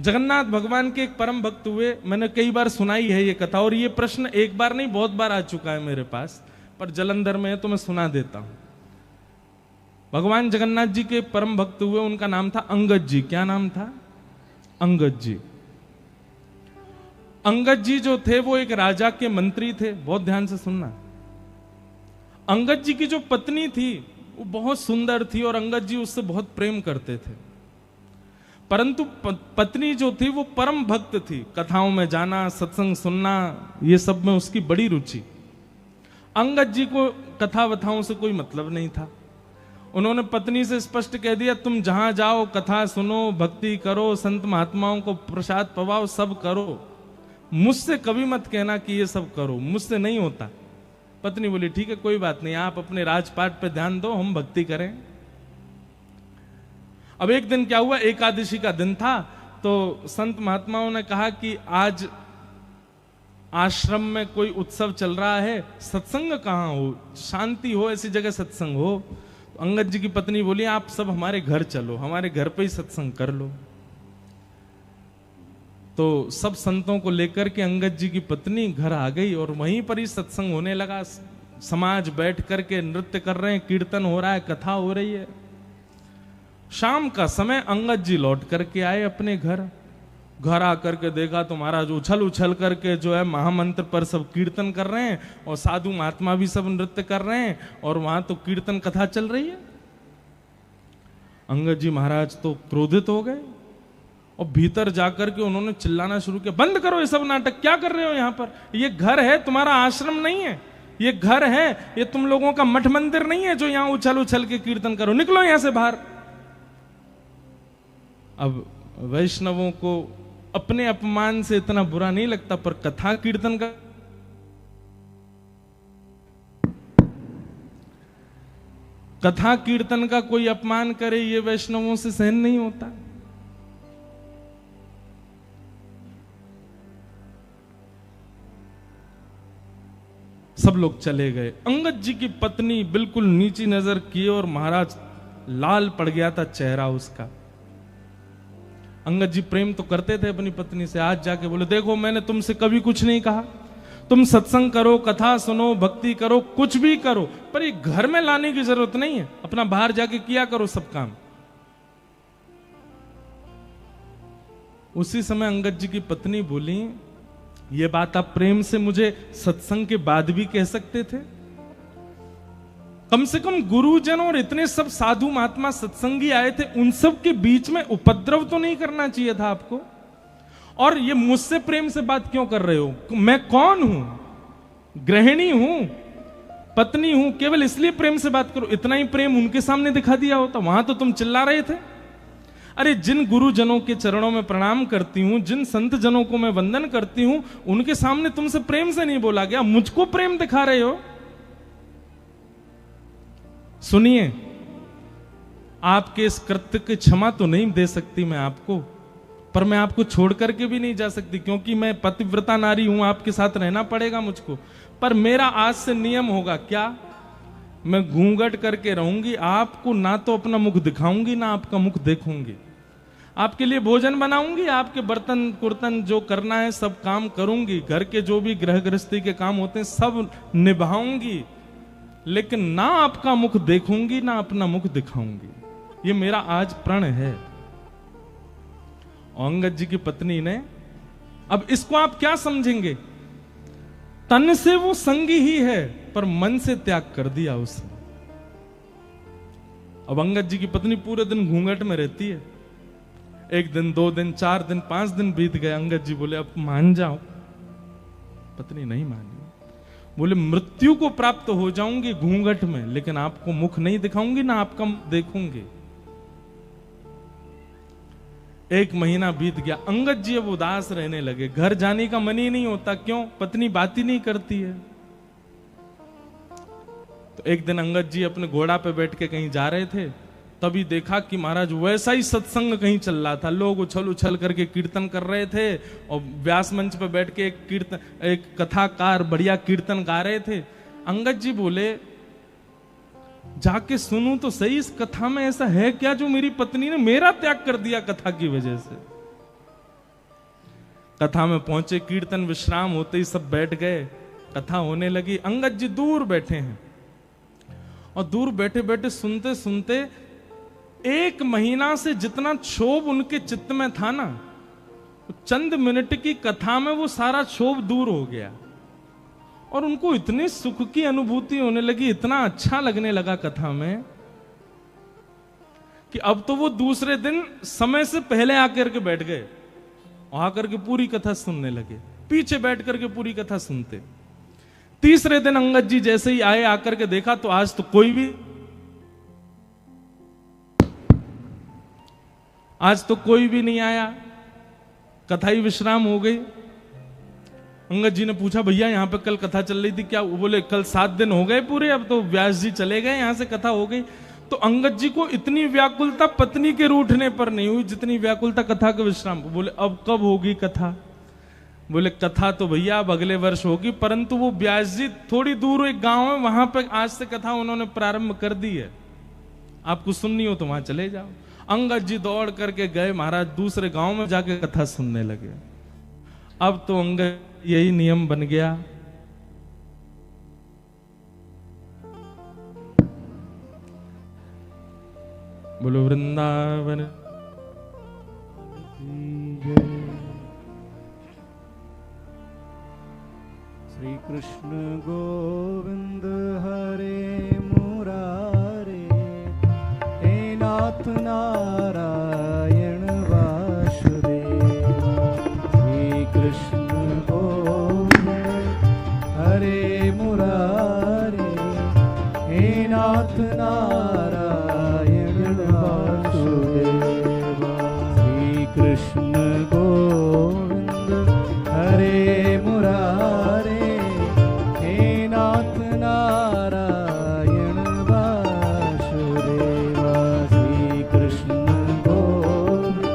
जगन्नाथ भगवान के एक परम भक्त हुए, मैंने कई बार सुनाई है ये कथा, और ये प्रश्न एक बार नहीं बहुत बार आ चुका है मेरे पास, पर जलंधर में है तो मैं सुना देता हूं। भगवान जगन्नाथ जी के परम भक्त हुए, उनका नाम था अंगद जी। क्या नाम था? अंगद जी। अंगद जी जो थे वो एक राजा के मंत्री थे। बहुत ध्यान से सुनना। अंगद जी की जो पत्नी थी वो बहुत सुंदर थी और अंगद जी उससे बहुत प्रेम करते थे, परंतु पत्नी जो थी वो परम भक्त थी। कथाओं में जाना, सत्संग सुनना, ये सब में उसकी बड़ी रुचि। अंगद जी को कथा वथाओं से कोई मतलब नहीं था। उन्होंने पत्नी से स्पष्ट कह दिया, तुम जहां जाओ कथा सुनो, भक्ति करो, संत महात्माओं को प्रसाद पवाओ, सब करो, मुझसे कभी मत कहना कि ये सब करो, मुझसे नहीं होता। पत्नी बोली, ठीक है कोई बात नहीं, आप अपने राजपाट पे ध्यान दो, हम भक्ति करें। अब एक दिन क्या हुआ, एकादशी का दिन था, तो संत महात्माओं ने कहा कि आज आश्रम में कोई उत्सव चल रहा है, सत्संग कहां हो, शांति हो, ऐसी जगह सत्संग हो। तो अंगद जी की पत्नी बोली, आप सब हमारे घर चलो, हमारे घर पे ही सत्संग कर लो। तो सब संतों को लेकर के अंगद जी की पत्नी घर आ गई और वहीं पर ही सत्संग होने लगा। समाज बैठ करके नृत्य कर रहे हैं, कीर्तन हो रहा है, कथा हो रही है। शाम का समय अंगद जी लौट करके आए अपने घर। घर आकर के देखा तो महाराज उछल उछल करके जो है महामंत्र पर सब कीर्तन कर रहे हैं और साधु महात्मा भी सब नृत्य कर रहे हैं और वहां तो कीर्तन कथा चल रही है। अंगद जी महाराज तो क्रोधित हो गए और भीतर जाकर के उन्होंने चिल्लाना शुरू किया, बंद करो ये सब नाटक, क्या कर रहे हो यहाँ पर? ये घर है, तुम्हारा आश्रम नहीं है। ये घर है, ये तुम लोगों का मठ मंदिर नहीं है जो यहाँ उछल उछल के कीर्तन करो, निकलो यहां से बाहर। अब वैष्णवों को अपने अपमान से इतना बुरा नहीं लगता, पर कथा कीर्तन का कोई अपमान करे, ये वैष्णवों से सहन नहीं होता। सब लोग चले गए। अंगद जी की पत्नी बिल्कुल नीची नजर किए और महाराज लाल पड़ गया था चेहरा उसका। अंगद जी प्रेम तो करते थे अपनी पत्नी से, आज जाके बोले, देखो मैंने तुमसे कभी कुछ नहीं कहा, तुम सत्संग करो, कथा सुनो, भक्ति करो, कुछ भी करो, पर ये घर में लाने की जरूरत नहीं है, अपना बाहर जाके किया करो सब काम। उसी समय अंगद जी की पत्नी बोली, ये बात आप प्रेम से मुझे सत्संग के बाद भी कह सकते थे। कम से कम गुरुजन और इतने सब साधु महात्मा सत्संगी आए थे, उन सब के बीच में उपद्रव तो नहीं करना चाहिए था आपको। और ये मुझसे प्रेम से बात क्यों कर रहे हो? मैं कौन हूं? गृहिणी हूं, पत्नी हूं, केवल इसलिए प्रेम से बात करो। इतना ही प्रेम उनके सामने दिखा दिया होता, वहां तो तुम चिल्ला रहे थे। अरे जिन गुरुजनों के चरणों में प्रणाम करती हूं, जिन संत जनों को मैं वंदन करती हूं, उनके सामने तुमसे प्रेम से नहीं बोला गया, मुझको प्रेम दिखा रहे हो। सुनिए, आपके इस कृत्य की क्षमा तो नहीं दे सकती मैं आपको, पर मैं आपको छोड़ करके भी नहीं जा सकती, क्योंकि मैं पतिव्रता नारी हूं, आपके साथ रहना पड़ेगा मुझको। पर मेरा आज से नियम होगा क्या, मैं घूंघट करके रहूंगी, आपको ना तो अपना मुख दिखाऊंगी ना आपका मुख देखूंगी। आपके लिए भोजन बनाऊंगी, आपके बर्तन कुर्तन जो करना है सब काम करूंगी, घर के जो भी गृह गृहस्थी के काम होते हैं सब निभाऊंगी, लेकिन ना आपका मुख देखूंगी ना अपना मुख दिखाऊंगी। ये मेरा आज प्रण है। अंगद जी की पत्नी ने, अब इसको आप क्या समझेंगे? तन से वो संगी ही है पर मन से त्याग कर दिया उसने। अब अंगद जी की पत्नी पूरे दिन घूंघट में रहती है। एक दिन, 2 दिन, 4 दिन, 5 दिन बीत गए। अंगद जी बोले, अब मान जाओ। पत्नी नहीं मानी। बोले, मृत्यु को प्राप्त हो जाऊंगी घूंघट में, लेकिन आपको मुख नहीं दिखाऊंगी ना आपका देखूंगी। 1 महीना बीत गया। अंगद जी अब उदास रहने लगे, घर जाने का मन ही नहीं होता। क्यों? पत्नी बात ही नहीं करती है। तो एक दिन अंगद जी अपने घोड़ा पे बैठ के कहीं जा रहे थे, तभी देखा कि महाराज वैसा ही सत्संग कहीं चल रहा था। लोग उछल उछल करके कीर्तन कर रहे थे और व्यास मंच पे बैठ के एक कथाकार बढ़िया कीर्तन गा रहे थे। अंगद जी बोले, जाके सुनूं तो सही, इस कथा में ऐसा है क्या जो मेरी पत्नी ने मेरा त्याग कर दिया कथा की वजह से? कथा में पहुंचे, कीर्तन विश्राम होते ही सब बैठ गए, कथा होने लगी। अंगद जी दूर बैठे हैं और दूर बैठे बैठे सुनते सुनते 1 महीना से जितना क्षोभ उनके चित्त में था ना, चंद मिनट की कथा में वो सारा क्षोभ दूर हो गया और उनको इतनी सुख की अनुभूति होने लगी, इतना अच्छा लगने लगा कथा में कि अब तो वो दूसरे दिन समय से पहले आकर के बैठ गए और आकर के पूरी कथा सुनने लगे, पीछे बैठ करके पूरी कथा सुनते। तीसरे दिन अंगद जी जैसे ही आए, आकर के देखा तो आज तो कोई भी नहीं आया, कथा ही विश्राम हो गई। अंगद जी ने पूछा, भैया यहां पे कल कथा चल रही थी क्या? वो बोले, कल 7 दिन हो गए पूरे, अब तो व्यास जी चले गए, यहां से कथा हो गई। तो अंगद जी को इतनी व्याकुलता पत्नी के रूठने पर नहीं हुई जितनी व्याकुलता कथा के विश्राम। बोले, अब कब होगी कथा? बोले, कथा तो भैया अब अगले वर्ष होगी, परंतु वो व्यास जी थोड़ी दूर एक गांव है, वहां पर आज से कथा उन्होंने प्रारंभ कर दी है, आपको सुननी हो तो वहां चले जाओ। अंगद जी दौड़ करके गए, महाराज दूसरे गांव में जाके कथा सुनने लगे। अब तो अंगद यही नियम बन गया, बोलो वृंदावन। श्री कृष्ण गोविंद हरे मुरारे, हे नाथ नारायण वासुदेव। श्री कृष्ण गोविंद हरे मुरारे, हे नाथ नारायण वासुदेव। श्री कृष्ण गोविंद हरे मुरारे, हे नाथ नारायण वासुदेव। श्री कृष्ण गोविंद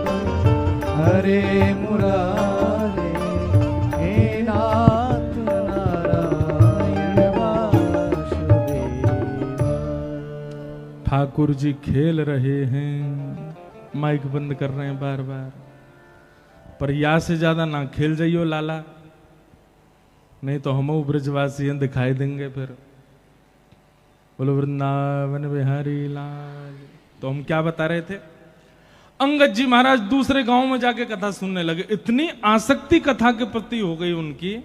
हरे मुरारे, हे नाथ नारायण वासुदेव। ठाकुर जी खेल रहे हैं, माइक बंद कर रहे हैं बार बार, पर या से ज्यादा ना खेल जाइयो लाला, नहीं तो हम ब्रजवासी हैं, दिखाई देंगे फिर। बोलो वृंदावन बिहारी लाल। तो हम क्या बता रहे थे? अंगद जी महाराज दूसरे गांव में जाके कथा सुनने लगे, इतनी आसक्ति कथा के प्रति हो गई उनकी।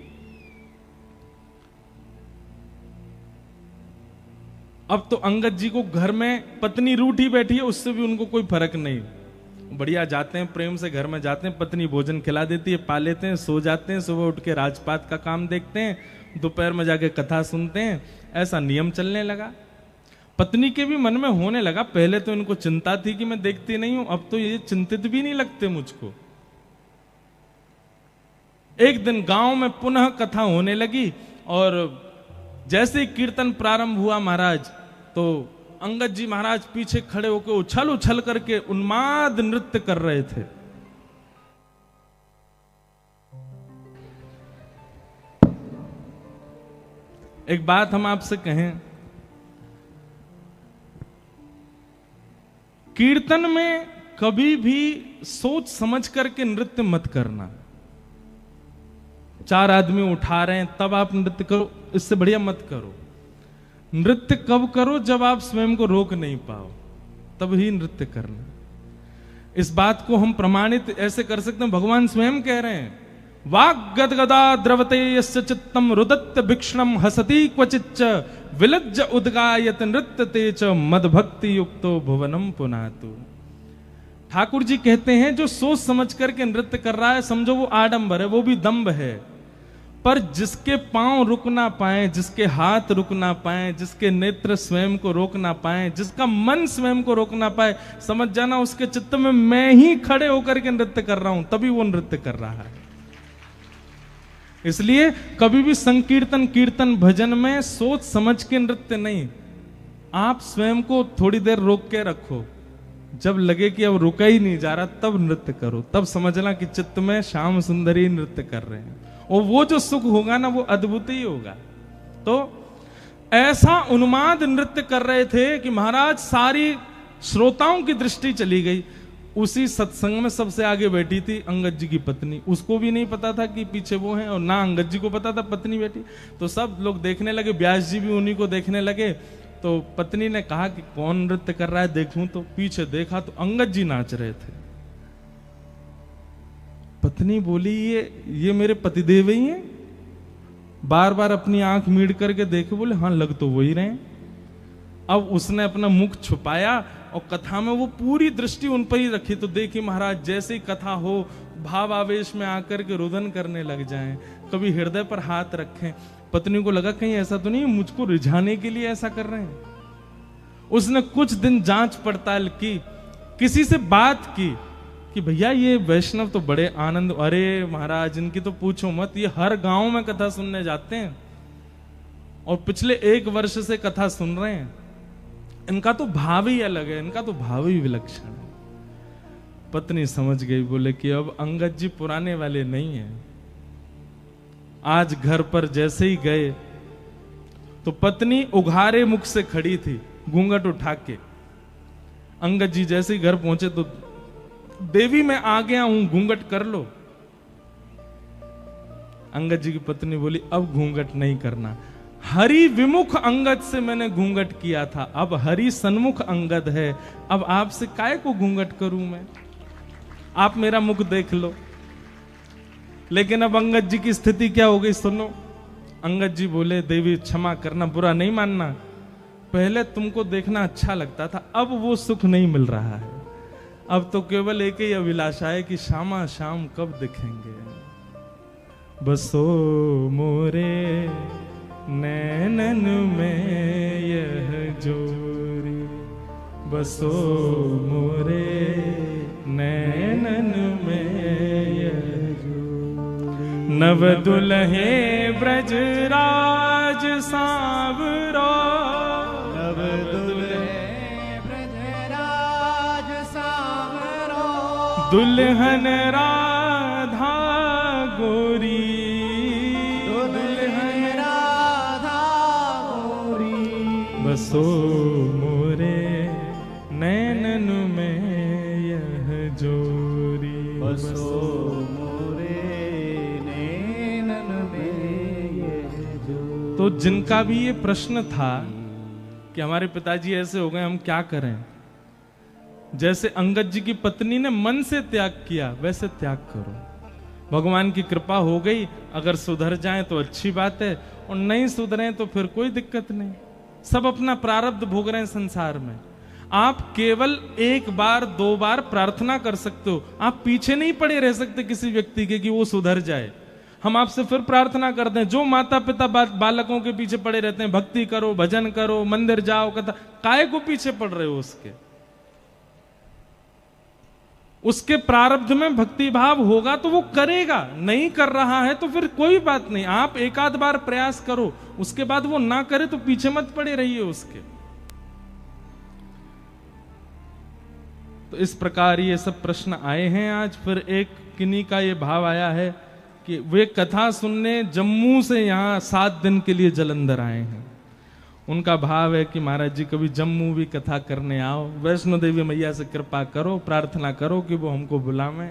अब तो अंगद जी को घर में पत्नी रूठी बैठी है, उससे भी उनको कोई फर्क नहीं, बढ़िया जाते हैं, प्रेम से घर में जाते हैं, पत्नी भोजन खिला देती है, पा लेते हैं, सो जाते हैं, सुबह उठ के राजपाट का काम देखते हैं, दोपहर में जाके कथा सुनते हैं। ऐसा नियम चलने लगा। पत्नी के भी मन में होने लगा, पहले तो इनको चिंता थी कि मैं देखती नहीं हूं, अब तो ये चिंतित भी नहीं लगते मुझको। एक दिन गांव में पुनः कथा होने लगी और जैसे ही कीर्तन प्रारंभ हुआ महाराज, तो अंगद जी महाराज पीछे खड़े होकर उछल उछल करके उन्माद नृत्य कर रहे थे। एक बात हम आपसे कहें, कीर्तन में कभी भी सोच समझ करके नृत्य मत करना। 4 आदमी उठा रहे हैं तब आप नृत्य करो, इससे बढ़िया मत करो। नृत्य कब करो? जब आप स्वयं को रोक नहीं पाओ, तब ही नृत्य करना। इस बात को हम प्रमाणित ऐसे कर सकते हैं, भगवान स्वयं कह रहे हैं, वाग गदगदा द्रवते यस्य चित्तम रुदत्त भिक्षणम हसति क्वचिच्च विलज्ज उद्गायत नृत्यते च मद भक्ति युक्तो भुवनम पुनातु। ठाकुर जी कहते हैं, जो सोच समझ करके नृत्य कर रहा है, समझो वो आडंबर है, वो भी दंभ है। पर जिसके पांव रुक ना पाए, जिसके हाथ रुक ना पाए, जिसके नेत्र स्वयं को रोक ना पाए, जिसका मन स्वयं को रोक ना पाए, समझ जाना उसके चित्त में मैं ही खड़े होकर के नृत्य कर रहा हूं, तभी वो नृत्य कर रहा है। इसलिए कभी भी संकीर्तन, कीर्तन, भजन में सोच समझ के नृत्य नहीं। आप स्वयं को थोड़ी देर रोक के रखो, जब लगे कि अब रुका ही नहीं जा रहा, तब नृत्य करो, तब समझना कि चित्त में श्याम सुंदरी नृत्य कर रहे हैं, और वो जो सुख होगा ना, वो अद्भुत ही होगा। तो ऐसा उन्माद नृत्य कर रहे थे कि महाराज सारी श्रोताओं की दृष्टि चली गई। उसी सत्संग में सबसे आगे बैठी थी अंगद जी की पत्नी। उसको भी नहीं पता था कि पीछे वो हैं, और ना अंगद जी को पता था पत्नी बैठी। तो सब लोग देखने लगे, व्यास जी भी उन्हीं को देखने लगे। तो पत्नी ने कहा कि कौन नृत्य कर रहा है देखूं। तो पीछे देखा तो अंगद जी नाच रहे थे। पत्नी बोली ये मेरे पतिदेव ही हैं। बार बार अपनी आंख मीड़ करके देखे, बोले हाँ लग तो वही रहे। अब उसने अपना मुख छुपाया और कथा में वो पूरी दृष्टि उन पर ही रखी। तो देखिए महाराज, जैसे ही कथा हो भाव आवेश में आकर के रुदन करने लग जाएं, कभी हृदय पर हाथ रखें। पत्नी को लगा कहीं ऐसा तो नहीं मुझको रिझाने के लिए ऐसा कर रहे हैं। उसने कुछ दिन जांच पड़ताल की, किसी से बात की कि भैया ये वैष्णव तो बड़े आनंद, अरे महाराज इनकी तो पूछो मत, ये हर गांव में कथा सुनने जाते हैं और पिछले 1 वर्ष से कथा सुन रहे हैं। इनका तो भाव ही अलग है, इनका तो भाव ही विलक्षण है। पत्नी समझ गई, बोले कि अब अंगद जी पुराने वाले नहीं है। आज घर पर जैसे ही गए तो पत्नी उघारे मुख से खड़ी थी, घूंघट उठा के। अंगद जी जैसे ही घर पहुंचे तो देवी मैं आ गया हूं, घूंघट कर लो। अंगद जी की पत्नी बोली अब घूंघट नहीं करना, हरि विमुख अंगद से मैंने घूंघट किया था, अब हरि सन्मुख अंगद है, अब आपसे काय को घूंघट करूं मैं, आप मेरा मुख देख लो। लेकिन अब अंगद जी की स्थिति क्या हो गई सुनो। अंगद जी बोले देवी क्षमा करना, बुरा नहीं मानना, पहले तुमको देखना अच्छा लगता था, अब वो सुख नहीं मिल रहा है। अब तो केवल एक ही अभिलाषा है कि शामा शाम कब दिखेंगे। बसो मोरे नैनन में यह जोरी, बसो मोरे नैनन में यह जोरी। नव दुल्हे ब्रजराज सांवरो, नव दुल्हे ब्रजराज सांवरो, दुल्हन राधा गोरी, बसो मोरे नैनन में यह जोरी, बसो मोरे नैनन में यह जोरी। तो जिनका भी ये प्रश्न था कि हमारे पिताजी ऐसे हो गए हम क्या करें, जैसे अंगद जी की पत्नी ने मन से त्याग किया वैसे त्याग करो। भगवान की कृपा हो गई, अगर सुधर जाएं तो अच्छी बात है, और नहीं सुधरें तो फिर कोई दिक्कत नहीं। सब अपना प्रारब्ध भोग रहे हैं संसार में। आप केवल 1 बार 2 बार प्रार्थना कर सकते हो, आप पीछे नहीं पड़े रह सकते किसी व्यक्ति के कि वो सुधर जाए। हम आपसे फिर प्रार्थना करते हैं, जो माता पिता बालकों के पीछे पड़े रहते हैं, भक्ति करो, भजन करो, मंदिर जाओ, कथा, काय को पीछे पड़ रहे हो उसके प्रारब्ध में भक्ति भाव होगा तो वो करेगा, नहीं कर रहा है तो फिर कोई बात नहीं, आप 1 आध बार प्रयास करो, उसके बाद वो ना करे तो पीछे मत पड़े रहिए उसके। तो इस प्रकार ये सब प्रश्न आए हैं आज। फिर एक किन्हीं का ये भाव आया है कि वे कथा सुनने जम्मू से यहाँ 7 दिन के लिए जलंधर आए हैं। उनका भाव है कि महाराज जी कभी जम्मू भी कथा करने आओ, वैष्णो देवी मैया से कृपा करो, प्रार्थना करो कि वो हमको बुलावें,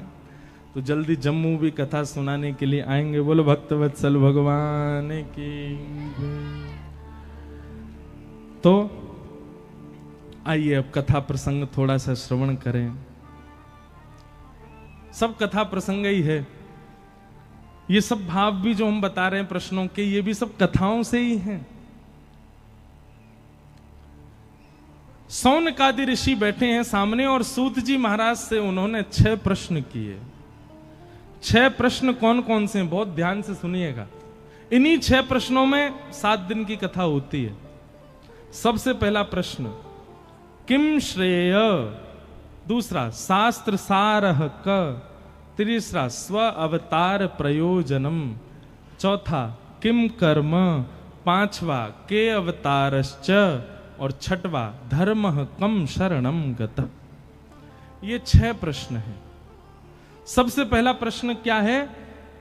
तो जल्दी जम्मू भी कथा सुनाने के लिए आएंगे। बोलो भक्तवत्सल भगवान की। तो आइए अब कथा प्रसंग थोड़ा सा श्रवण करें। सब कथा प्रसंग ही है, ये सब भाव भी जो हम बता रहे हैं प्रश्नों के, ये भी सब कथाओं से ही हैं। सौनकादि ऋषि बैठे हैं सामने और सूत जी महाराज से उन्होंने 6 प्रश्न किए। 6 प्रश्न कौन कौन से हैं, बहुत ध्यान से सुनिएगा। इन्हीं 6 प्रश्नों में 7 दिन की कथा होती है। सबसे पहला प्रश्न किम श्रेय, दूसरा शास्त्र सारह क, तीसरा स्व अवतार प्रयोजनम, चौथा किम कर्म, पांचवा के अवतारश्च, और छठवा धर्म कम शरणम गतः। ये 6 प्रश्न हैं। सबसे पहला प्रश्न क्या है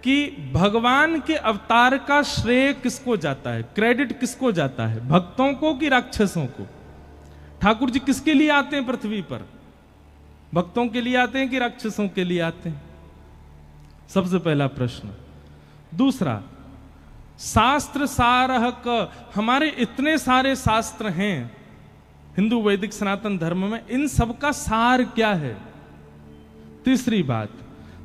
कि भगवान के अवतार का श्रेय किसको जाता है, क्रेडिट किसको जाता है, भक्तों को कि राक्षसों को? ठाकुर जी किसके लिए आते हैं पृथ्वी पर? भक्तों के लिए आते हैं कि राक्षसों के लिए आते हैं? सबसे पहला प्रश्न। दूसरा, शास्त्र सारह क, हमारे इतने सारे शास्त्र हैं हिंदू वैदिक सनातन धर्म में, इन सब का सार क्या है? तीसरी बात,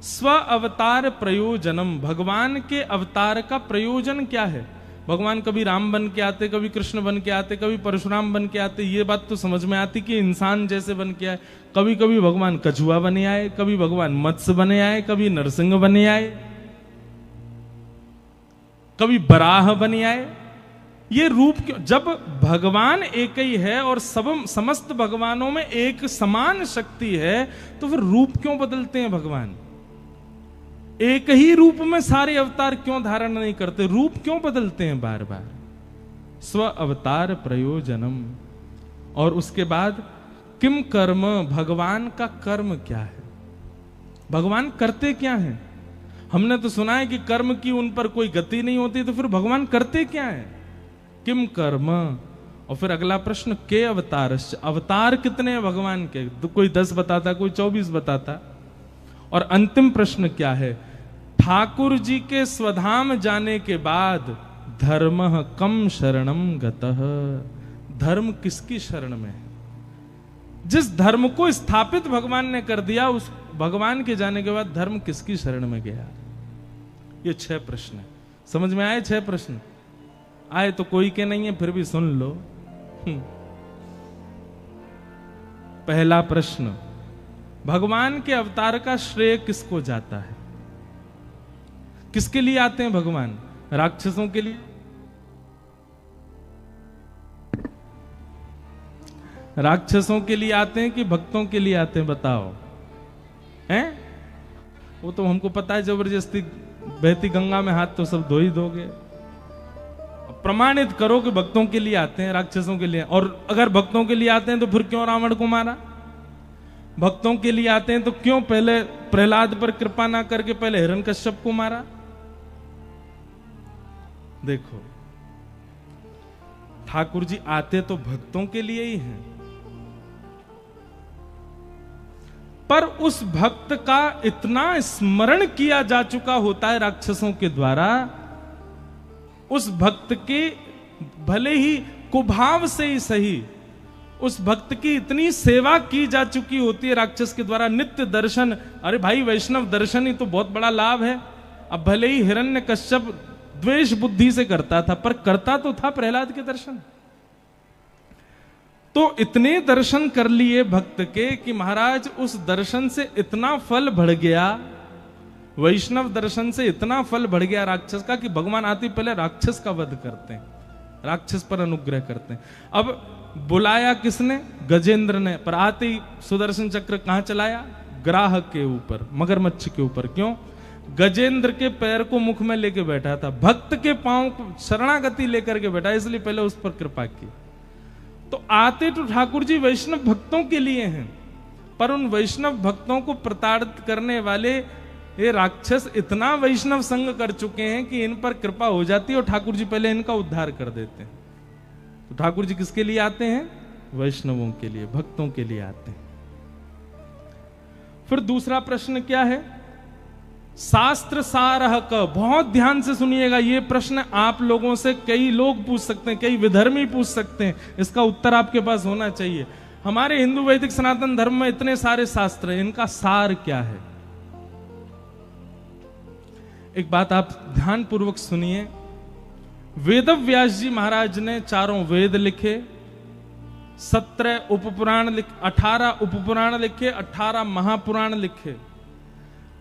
स्व अवतार प्रयोजनम, भगवान के अवतार का प्रयोजन क्या है? भगवान कभी राम बन के आते, कभी कृष्ण बन के आते, कभी परशुराम बन के आते, ये बात तो समझ में आती कि इंसान जैसे बन के आए। कभी कभी भगवान कछुआ बने आए, कभी भगवान मत्स्य बने आए, कभी नरसिंह बने आए, कभी बराह बने आए। ये रूप क्यों? जब भगवान एक ही है और समस्त भगवानों में एक समान शक्ति है, तो फिर रूप क्यों बदलते हैं भगवान? एक ही रूप में सारे अवतार क्यों धारण नहीं करते? रूप क्यों बदलते हैं बार बार? स्व अवतार प्रयोजनम। और उसके बाद किम कर्म, भगवान का कर्म क्या है? भगवान करते क्या हैं? हमने तो सुना है कि कर्म की उन पर कोई गति नहीं होती, तो फिर भगवान करते क्या है? किम कर्म। और फिर अगला प्रश्न, के अवतार, अवतार कितने हैं भगवान के? तो कोई 10 बताता, कोई 24 बताता। और अंतिम प्रश्न क्या है? ठाकुर जी के स्वधाम जाने के बाद धर्म कम शरणम गतः, धर्म किसकी शरण में है? जिस धर्म को स्थापित भगवान ने कर दिया, उस भगवान के जाने के बाद धर्म किसकी शरण में गया? ये 6 प्रश्न है। समझ में आए? 6 प्रश्न आए तो कोई के नहीं है, फिर भी सुन लो। पहला प्रश्न, भगवान के अवतार का श्रेय किसको जाता है? किसके लिए आते हैं भगवान? राक्षसों के लिए? राक्षसों के लिए आते हैं कि भक्तों के लिए आते हैं? बताओ। हैं? वो तो हमको पता है, जबरदस्ती बहती गंगा में हाथ तो सब धो ही दोगे। प्रमाणित करो कि भक्तों के लिए आते हैं, राक्षसों के लिए। और अगर भक्तों के लिए आते हैं तो फिर क्यों रावण को मारा? भक्तों के लिए आते हैं तो क्यों पहले प्रहलाद पर कृपा ना करके पहले हिरण्यकश्यप को मारा? देखो, ठाकुर जी आते तो भक्तों के लिए ही हैं, पर उस भक्त का इतना स्मरण किया जा चुका होता है राक्षसों के द्वारा, उस भक्त के भले ही कुभाव से ही सही, उस भक्त की इतनी सेवा की जा चुकी होती है राक्षस के द्वारा, नित्य दर्शन। अरे भाई, वैष्णव दर्शन ही तो बहुत बड़ा लाभ है। अब भले ही हिरण्यकश्यप द्वेष बुद्धि से करता था, पर करता तो था प्रहलाद के दर्शन। तो इतने दर्शन कर लिए भक्त के कि महाराज उस दर्शन से इतना फल बढ़ गया, वैष्णव दर्शन से इतना फल बढ़ गया राक्षस का, कि भगवान आते पहले राक्षस का वध करते हैं, राक्षस पर अनुग्रह करते हैं। अब बुलाया किसने? गजेंद्र ने। पर आते ही सुदर्शन चक्र कहां चलाया? ग्राहक के ऊपर, मगरमच्छ के ऊपर। क्यों? गजेंद्र के पैर को मुख में लेके बैठा था, भक्त के पांव को शरणागति लेकर के बैठा, इसलिए पहले उस पर कृपा की। तो आते तो ठाकुर जी वैष्णव भक्तों के लिए हैं, पर उन वैष्णव भक्तों को प्रताड़ित करने वाले ये राक्षस इतना वैष्णव संग कर चुके हैं कि इन पर कृपा हो जाती है और ठाकुर जी पहले इनका उद्धार कर देते हैं। तो ठाकुर जी किसके लिए आते हैं? वैष्णवों के लिए, भक्तों के लिए आते हैं। फिर दूसरा प्रश्न क्या है? शास्त्र सारह क। बहुत ध्यान से सुनिएगा, ये प्रश्न आप लोगों से कई लोग पूछ सकते हैं, कई विधर्मी पूछ सकते हैं, इसका उत्तर आपके पास होना चाहिए। हमारे हिंदू वैदिक सनातन धर्म में इतने सारे शास्त्र हैं, इनका सार क्या है? एक बात आप ध्यान पूर्वक सुनिए। वेदव्यास जी महाराज ने 4 वेद लिखे, 17 उपपुराण लिखे, 18 उपपुराण लिखे, 18 महापुराण लिखे।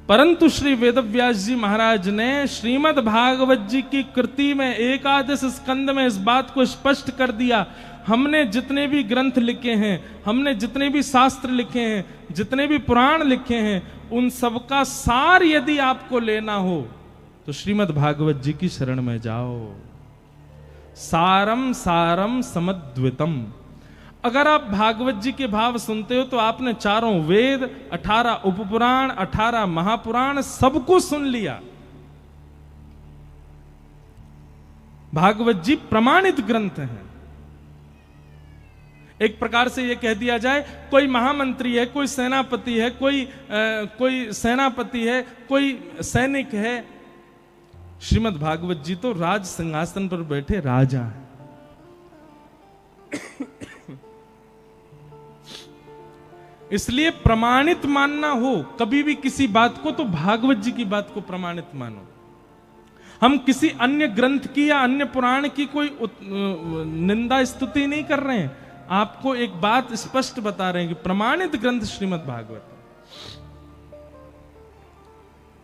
परंतु श्री वेदव्यास जी महाराज ने श्रीमद् भागवत जी की कृति में एकादश स्कंद में इस बात को स्पष्ट कर दिया, हमने जितने भी ग्रंथ लिखे हैं, हमने जितने भी शास्त्र लिखे हैं, जितने भी पुराण लिखे हैं, उन सबका सार यदि आपको लेना हो तो श्रीमद् भागवत जी की शरण में जाओ। सारम सारम समद्वितम। अगर आप भागवत जी के भाव सुनते हो तो आपने 4 वेद, 18 उपपुराण, 18 महापुराण सबको सुन लिया। भागवत जी प्रमाणित ग्रंथ हैं। एक प्रकार से यह कह दिया जाए, कोई महामंत्री है, कोई सेनापति है, कोई सेनापति है, कोई सैनिक है। श्रीमद् भागवत जी तो राज सिंहासन पर बैठे राजा है। इसलिए प्रमाणित मानना हो कभी भी किसी बात को, तो भागवत जी की बात को प्रमाणित मानो। हम किसी अन्य ग्रंथ की या अन्य पुराण की कोई निंदा स्तुति नहीं कर रहे हैं, आपको एक बात स्पष्ट बता रहे हैं कि प्रमाणित ग्रंथ श्रीमद् भागवत।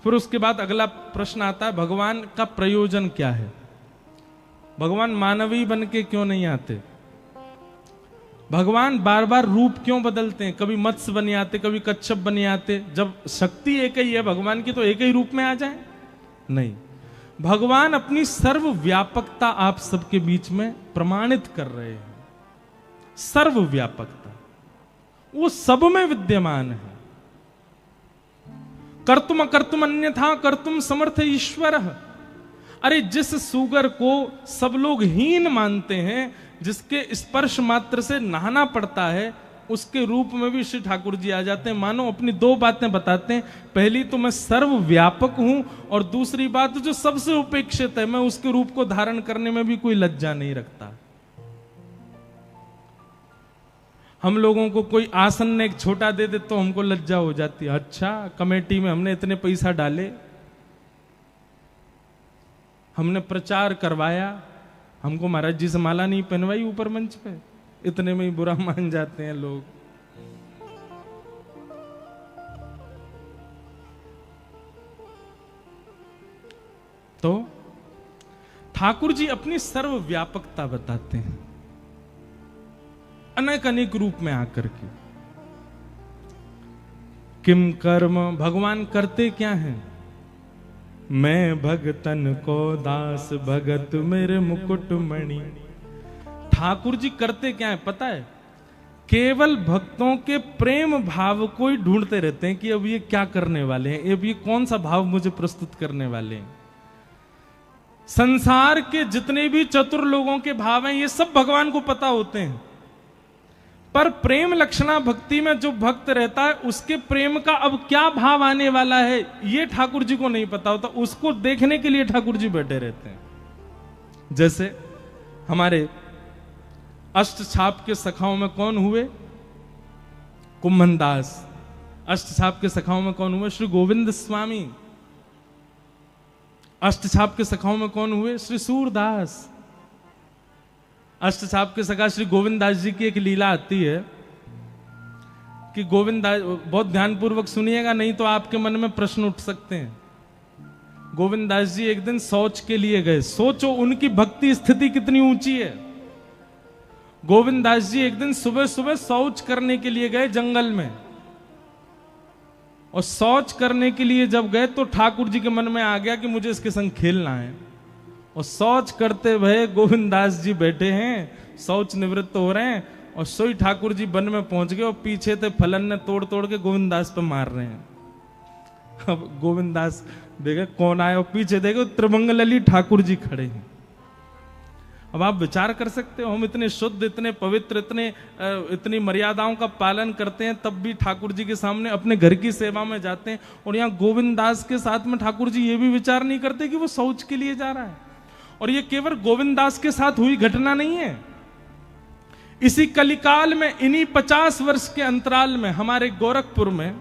फिर उसके बाद अगला प्रश्न आता है, भगवान का प्रयोजन क्या है? भगवान मानवीय बन के क्यों नहीं आते? भगवान बार बार रूप क्यों बदलते हैं? कभी मत्स्य बन आते, कभी कच्छप बन आते। जब शक्ति एक ही है भगवान की, तो एक ही रूप में आ जाए? नहीं, भगवान अपनी सर्वव्यापकता आप सबके बीच में प्रमाणित कर रहे हैं। सर्वव्यापकता, वो सब में विद्यमान है। कर्तुम अकर्तुम अन्यथा कर्तुम समर्थ ईश्वर। अरे जिस सुगर को सब लोग हीन मानते हैं, जिसके स्पर्श मात्र से नहाना पड़ता है, उसके रूप में भी श्री ठाकुर जी आ जाते हैं। मानो अपनी दो बातें बताते हैं, पहली तो मैं सर्वव्यापक हूं, और दूसरी बात जो सबसे उपेक्षित है, मैं उसके रूप को धारण करने में भी कोई लज्जा नहीं रखता। हम लोगों को कोई आसन एक छोटा दे दे तो हमको लज्जा हो जाती है। अच्छा, कमेटी में हमने इतने पैसा डाले, हमने प्रचार करवाया, हमको महाराज जी से माला नहीं पहनवाई ऊपर मंच पे, इतने में ही बुरा मान जाते हैं लोग। तो ठाकुर जी अपनी सर्वव्यापकता बताते हैं अनेक अनेक रूप में आकर के। किम कर्म, भगवान करते क्या हैं? मैं भगतन को दास भगत मेरे मुकुट मणि। ठाकुर जी करते क्या है पता है? केवल भक्तों के प्रेम भाव को ही ढूंढते रहते हैं कि अब ये क्या करने वाले हैं, अब ये कौन सा भाव मुझे प्रस्तुत करने वाले हैं। संसार के जितने भी चतुर लोगों के भाव हैं, ये सब भगवान को पता होते हैं, पर प्रेम लक्षणा भक्ति में जो भक्त रहता है, उसके प्रेम का अब क्या भाव आने वाला है, ये ठाकुर जी को नहीं पता होता। उसको देखने के लिए ठाकुर जी बैठे रहते हैं। जैसे हमारे अष्टछाप के सखाओं में कौन हुए? कुम्भनदास। अष्टछाप के सखाओं में कौन हुए? श्री गोविंद स्वामी। अष्टछाप के सखाओं में कौन हुए? श्री सूरदास। अष्टछाप के सखा श्री गोविंद दास जी की एक लीला आती है कि गोविंद दास, बहुत ध्यानपूर्वक सुनिएगा, नहीं तो आपके मन में प्रश्न उठ सकते हैं। गोविंद दास जी एक दिन शौच के लिए गए। सोचो उनकी भक्ति स्थिति कितनी ऊंची है। गोविंद दास जी एक दिन सुबह सुबह शौच करने के लिए गए जंगल में, और शौच करने के लिए जब गए तो ठाकुर जी के मन में आ गया कि मुझे इसके संग खेलना है। और शौच करते हुए गोविंद दास जी बैठे हैं, शौच निवृत्त हो रहे हैं, और सोई ठाकुर जी वन में पहुंच गए, और पीछे थे फलन ने तोड़ तोड़ के गोविंद दास पे मार रहे हैं। अब गोविंद दास देखे कौन आया, और पीछे देखे त्रिमंगलली ठाकुर जी खड़े हैं। अब आप विचार कर सकते हो, हम इतने शुद्ध, इतने पवित्र, इतनी मर्यादाओं का पालन करते हैं, तब भी ठाकुर जी के सामने अपने घर की सेवा में जाते हैं, और यहाँ गोविंद दास के साथ में ठाकुर जी ये भी विचार नहीं करते कि वो शौच के लिए जा रहा है। और ये केवल गोविंद दास के साथ हुई घटना नहीं है। इसी कलिकाल में, इन्हीं 50 वर्ष के अंतराल में, हमारे गोरखपुर में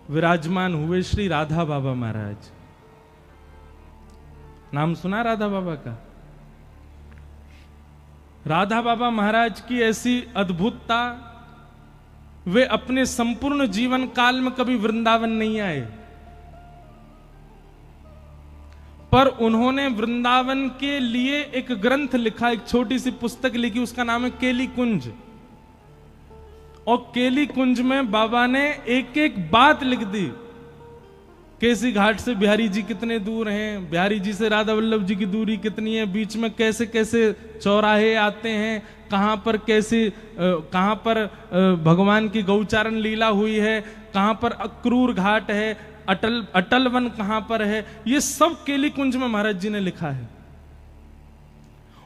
विराजमान हुए श्री राधा बाबा महाराज। नाम सुना राधा बाबा का? राधा बाबा महाराज की ऐसी अद्भुतता, वे अपने संपूर्ण जीवन काल में कभी वृंदावन नहीं आए, पर उन्होंने वृंदावन के लिए एक ग्रंथ लिखा, एक छोटी सी पुस्तक लिखी, उसका नाम है केली कुंज। और केली कुंज में बाबा ने एक एक बात लिख दी। केसी घाट से बिहारी जी कितने दूर हैं, बिहारी जी से राधा वल्लभ जी की दूरी कितनी है, बीच में कैसे कैसे चौराहे आते हैं, कहां पर कैसे, कहां पर भगवान की गौचारण लीला हुई है, कहां पर अक्रूर घाट है, अटल वन कहां पर है, ये सब केली कुंज में महाराज जी ने लिखा है।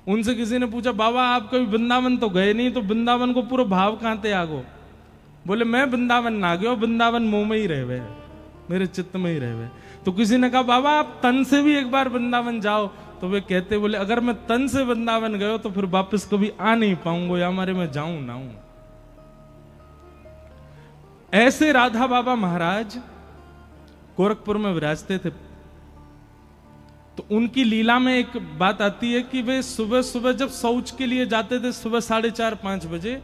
उनसे किसी ने पूछा, बाबा आप कभी वृंदावन तो गए नहीं, तो वृंदावन को पूरा भाव कहां ते आगो? बोले मैं वृंदावन ना गयो, वृंदावन मुंह में ही रहे, मेरे चित्त में ही रहे। तो किसी ने कहा बाबा आप तन से भी एक बार वृंदावन जाओ। तो वे कहते, बोले अगर मैं तन से वृंदावन गयो तो फिर वापस कभी आ नहीं पाऊंगा, या हमारे मैं जाऊं ना हूं। ऐसे राधा बाबा महाराज गोरखपुर में विराजते थे। तो उनकी लीला में एक बात आती है कि वे सुबह सुबह जब शौच के लिए जाते थे, सुबह 4:30-5 बजे,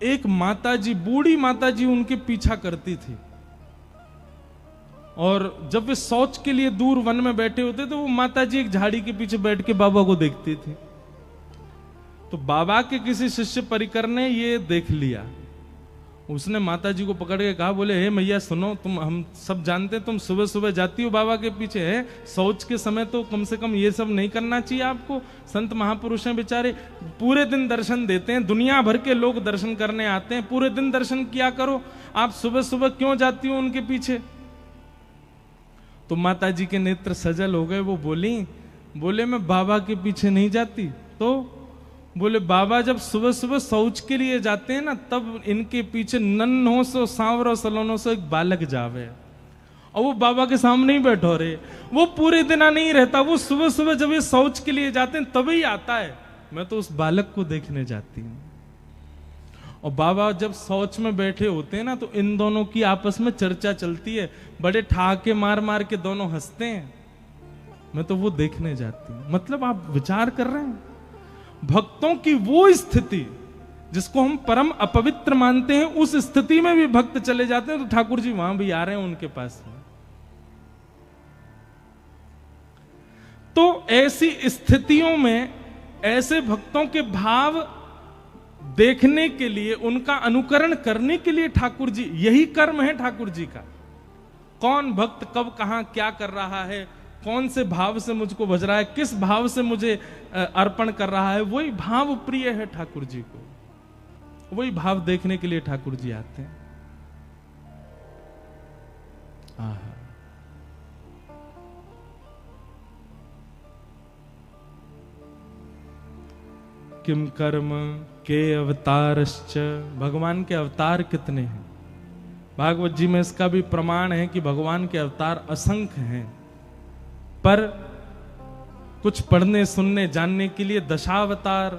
एक माताजी, बूढ़ी माताजी उनके पीछा करती थी। और जब वे शौच के लिए दूर वन में बैठे होते तो वो माताजी एक झाड़ी के पीछे बैठ के बाबा को देखती थी। तो बाबा के किसी शिष्य परिकर ने ये देख लिया। उसने माताजी को पकड़ के कहा, बोले हे मैया सुनो, तुम, हम सब जानते हैं तुम सुबह सुबह जाती हो बाबा के पीछे, है शौच के समय तो कम से कम ये सब नहीं करना चाहिए आपको। संत महापुरुष हैं बेचारे, पूरे दिन दर्शन देते हैं, दुनिया भर के लोग दर्शन करने आते हैं, पूरे दिन दर्शन किया करो, आप सुबह सुबह क्यों जाती हो उनके पीछे? तो माताजी के नेत्र सजल हो गए। वो बोले मैं बाबा के पीछे नहीं जाती। तो बोले बाबा जब सुबह सुबह शौच के लिए जाते हैं ना, तब इनके पीछे नन्हों से सांवरों सलोनों से एक बालक जावे, और वो बाबा के सामने ही बैठो रहे। वो पूरे दिन नहीं रहता, वो सुबह सुबह जब ये शौच के लिए जाते हैं तभी आता है। मैं तो उस बालक को देखने जाती हूँ। और बाबा जब शौच में बैठे होते हैं ना, तो इन दोनों की आपस में चर्चा चलती है, बड़े ठहाके मार मार के दोनों हंसते हैं। मैं तो वो देखने जाती हूँ। मतलब आप विचार कर रहे हैं, भक्तों की वो स्थिति जिसको हम परम अपवित्र मानते हैं, उस स्थिति में भी भक्त चले जाते हैं, तो ठाकुर जी वहां भी आ रहे हैं उनके पास में। तो ऐसी स्थितियों में ऐसे भक्तों के भाव देखने के लिए, उनका अनुकरण करने के लिए ठाकुर जी, यही कर्म है ठाकुर जी का। कौन भक्त कब कहां क्या कर रहा है, कौन से भाव से मुझको भज रहा है, किस भाव से मुझे अर्पण कर रहा है, वही भाव प्रिय है ठाकुर जी को। वही भाव देखने के लिए ठाकुर जी आते हैं। किम कर्म के अवतारश्च, भगवान के अवतार कितने हैं? भागवत जी में इसका भी प्रमाण है कि भगवान के अवतार असंख्य हैं, पर कुछ पढ़ने सुनने जानने के लिए दशावतार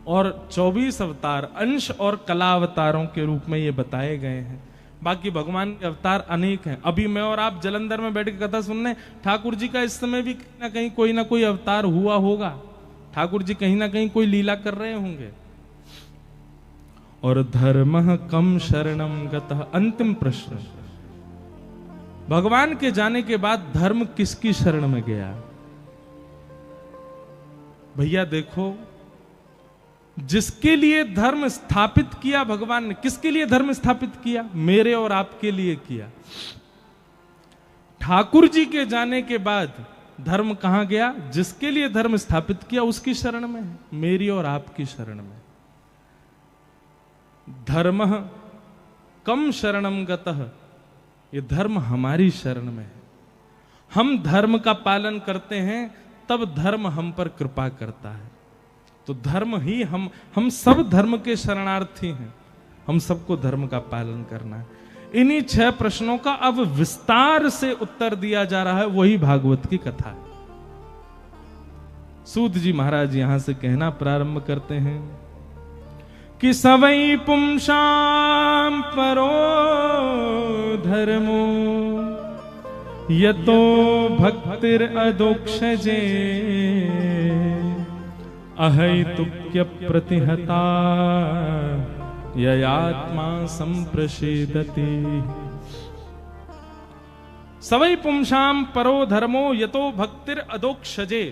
और 24 अवतार अंश और कला अवतारों के रूप में ये बताए गए हैं। बाकी भगवान के अवतार अनेक हैं। अभी मैं और आप जलंधर में बैठ के कथा सुनने, ठाकुर जी का इस समय भी कहीं ना कहीं कोई ना कोई अवतार हुआ होगा। ठाकुर जी कहीं ना कहीं कोई लीला कर रहे होंगे। और धर्मः कम शरणम गतः, अंतिम प्रश्न, भगवान के जाने के बाद धर्म किसकी शरण में गया? भैया देखो, जिसके लिए धर्म स्थापित किया भगवान ने, किसके लिए धर्म स्थापित किया? मेरे और आपके लिए किया। ठाकुर जी के जाने के बाद धर्म कहां गया? जिसके लिए धर्म स्थापित किया उसकी शरण में है, मेरी और आपकी शरण में। धर्म कम शरणम गतः, ये धर्म हमारी शरण में है। हम धर्म का पालन करते हैं, तब धर्म हम पर कृपा करता है। तो धर्म ही हम सब धर्म के शरणार्थी हैं। हम सबको धर्म का पालन करना है। इन्हीं 6 प्रश्नों का अब विस्तार से उत्तर दिया जा रहा है, वही भागवत की कथा है। सूत जी महाराज यहां से कहना प्रारंभ करते हैं कि सवै पुंसाम परो धर्मो यतो भक्तिर अदोक्षजे अहैतुक्य प्रतिहता ययात्मा संप्रसेदति। सवै पुंसाम परो धर्मो यतो भक्तिर अदोक्षजे।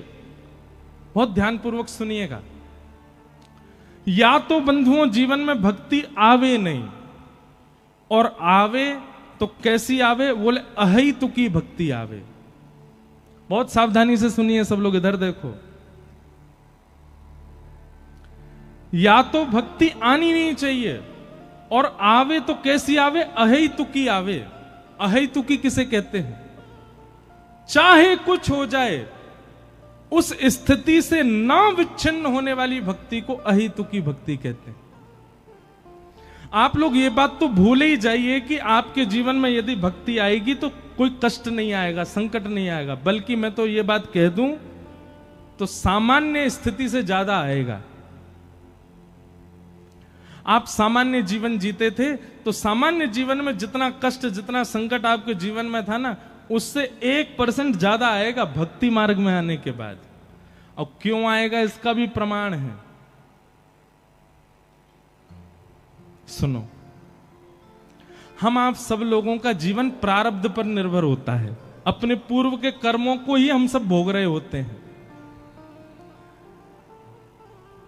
बहुत ध्यान पूर्वक सुनिएगा। या तो बंधुओं जीवन में भक्ति आवे नहीं, और आवे तो कैसी आवे? बोले अहैतुकी भक्ति आवे। बहुत सावधानी से सुनिए सब लोग, इधर देखो। या तो भक्ति आनी नहीं चाहिए, और आवे तो कैसी आवे? अहैतुकी आवे। अहैतुकी किसे कहते हैं? चाहे कुछ हो जाए, उस स्थिति से ना विच्छिन्न होने वाली भक्ति को अहेतुकी भक्ति कहते हैं। आप लोग ये बात तो भूल ही जाइए कि आपके जीवन में यदि भक्ति आएगी तो कोई कष्ट नहीं आएगा, संकट नहीं आएगा, बल्कि मैं तो ये बात कह दूं तो सामान्य स्थिति से ज्यादा आएगा। आप सामान्य जीवन जीते थे तो सामान्य जीवन में जितना कष्ट, जितना संकट आपके जीवन में था ना, उससे 1% ज्यादा आएगा भक्ति मार्ग में आने के बाद। और क्यों आएगा इसका भी प्रमाण है। सुनो, हम आप सब लोगों का जीवन प्रारब्ध पर निर्भर होता है। अपने पूर्व के कर्मों को ही हम सब भोग रहे होते हैं।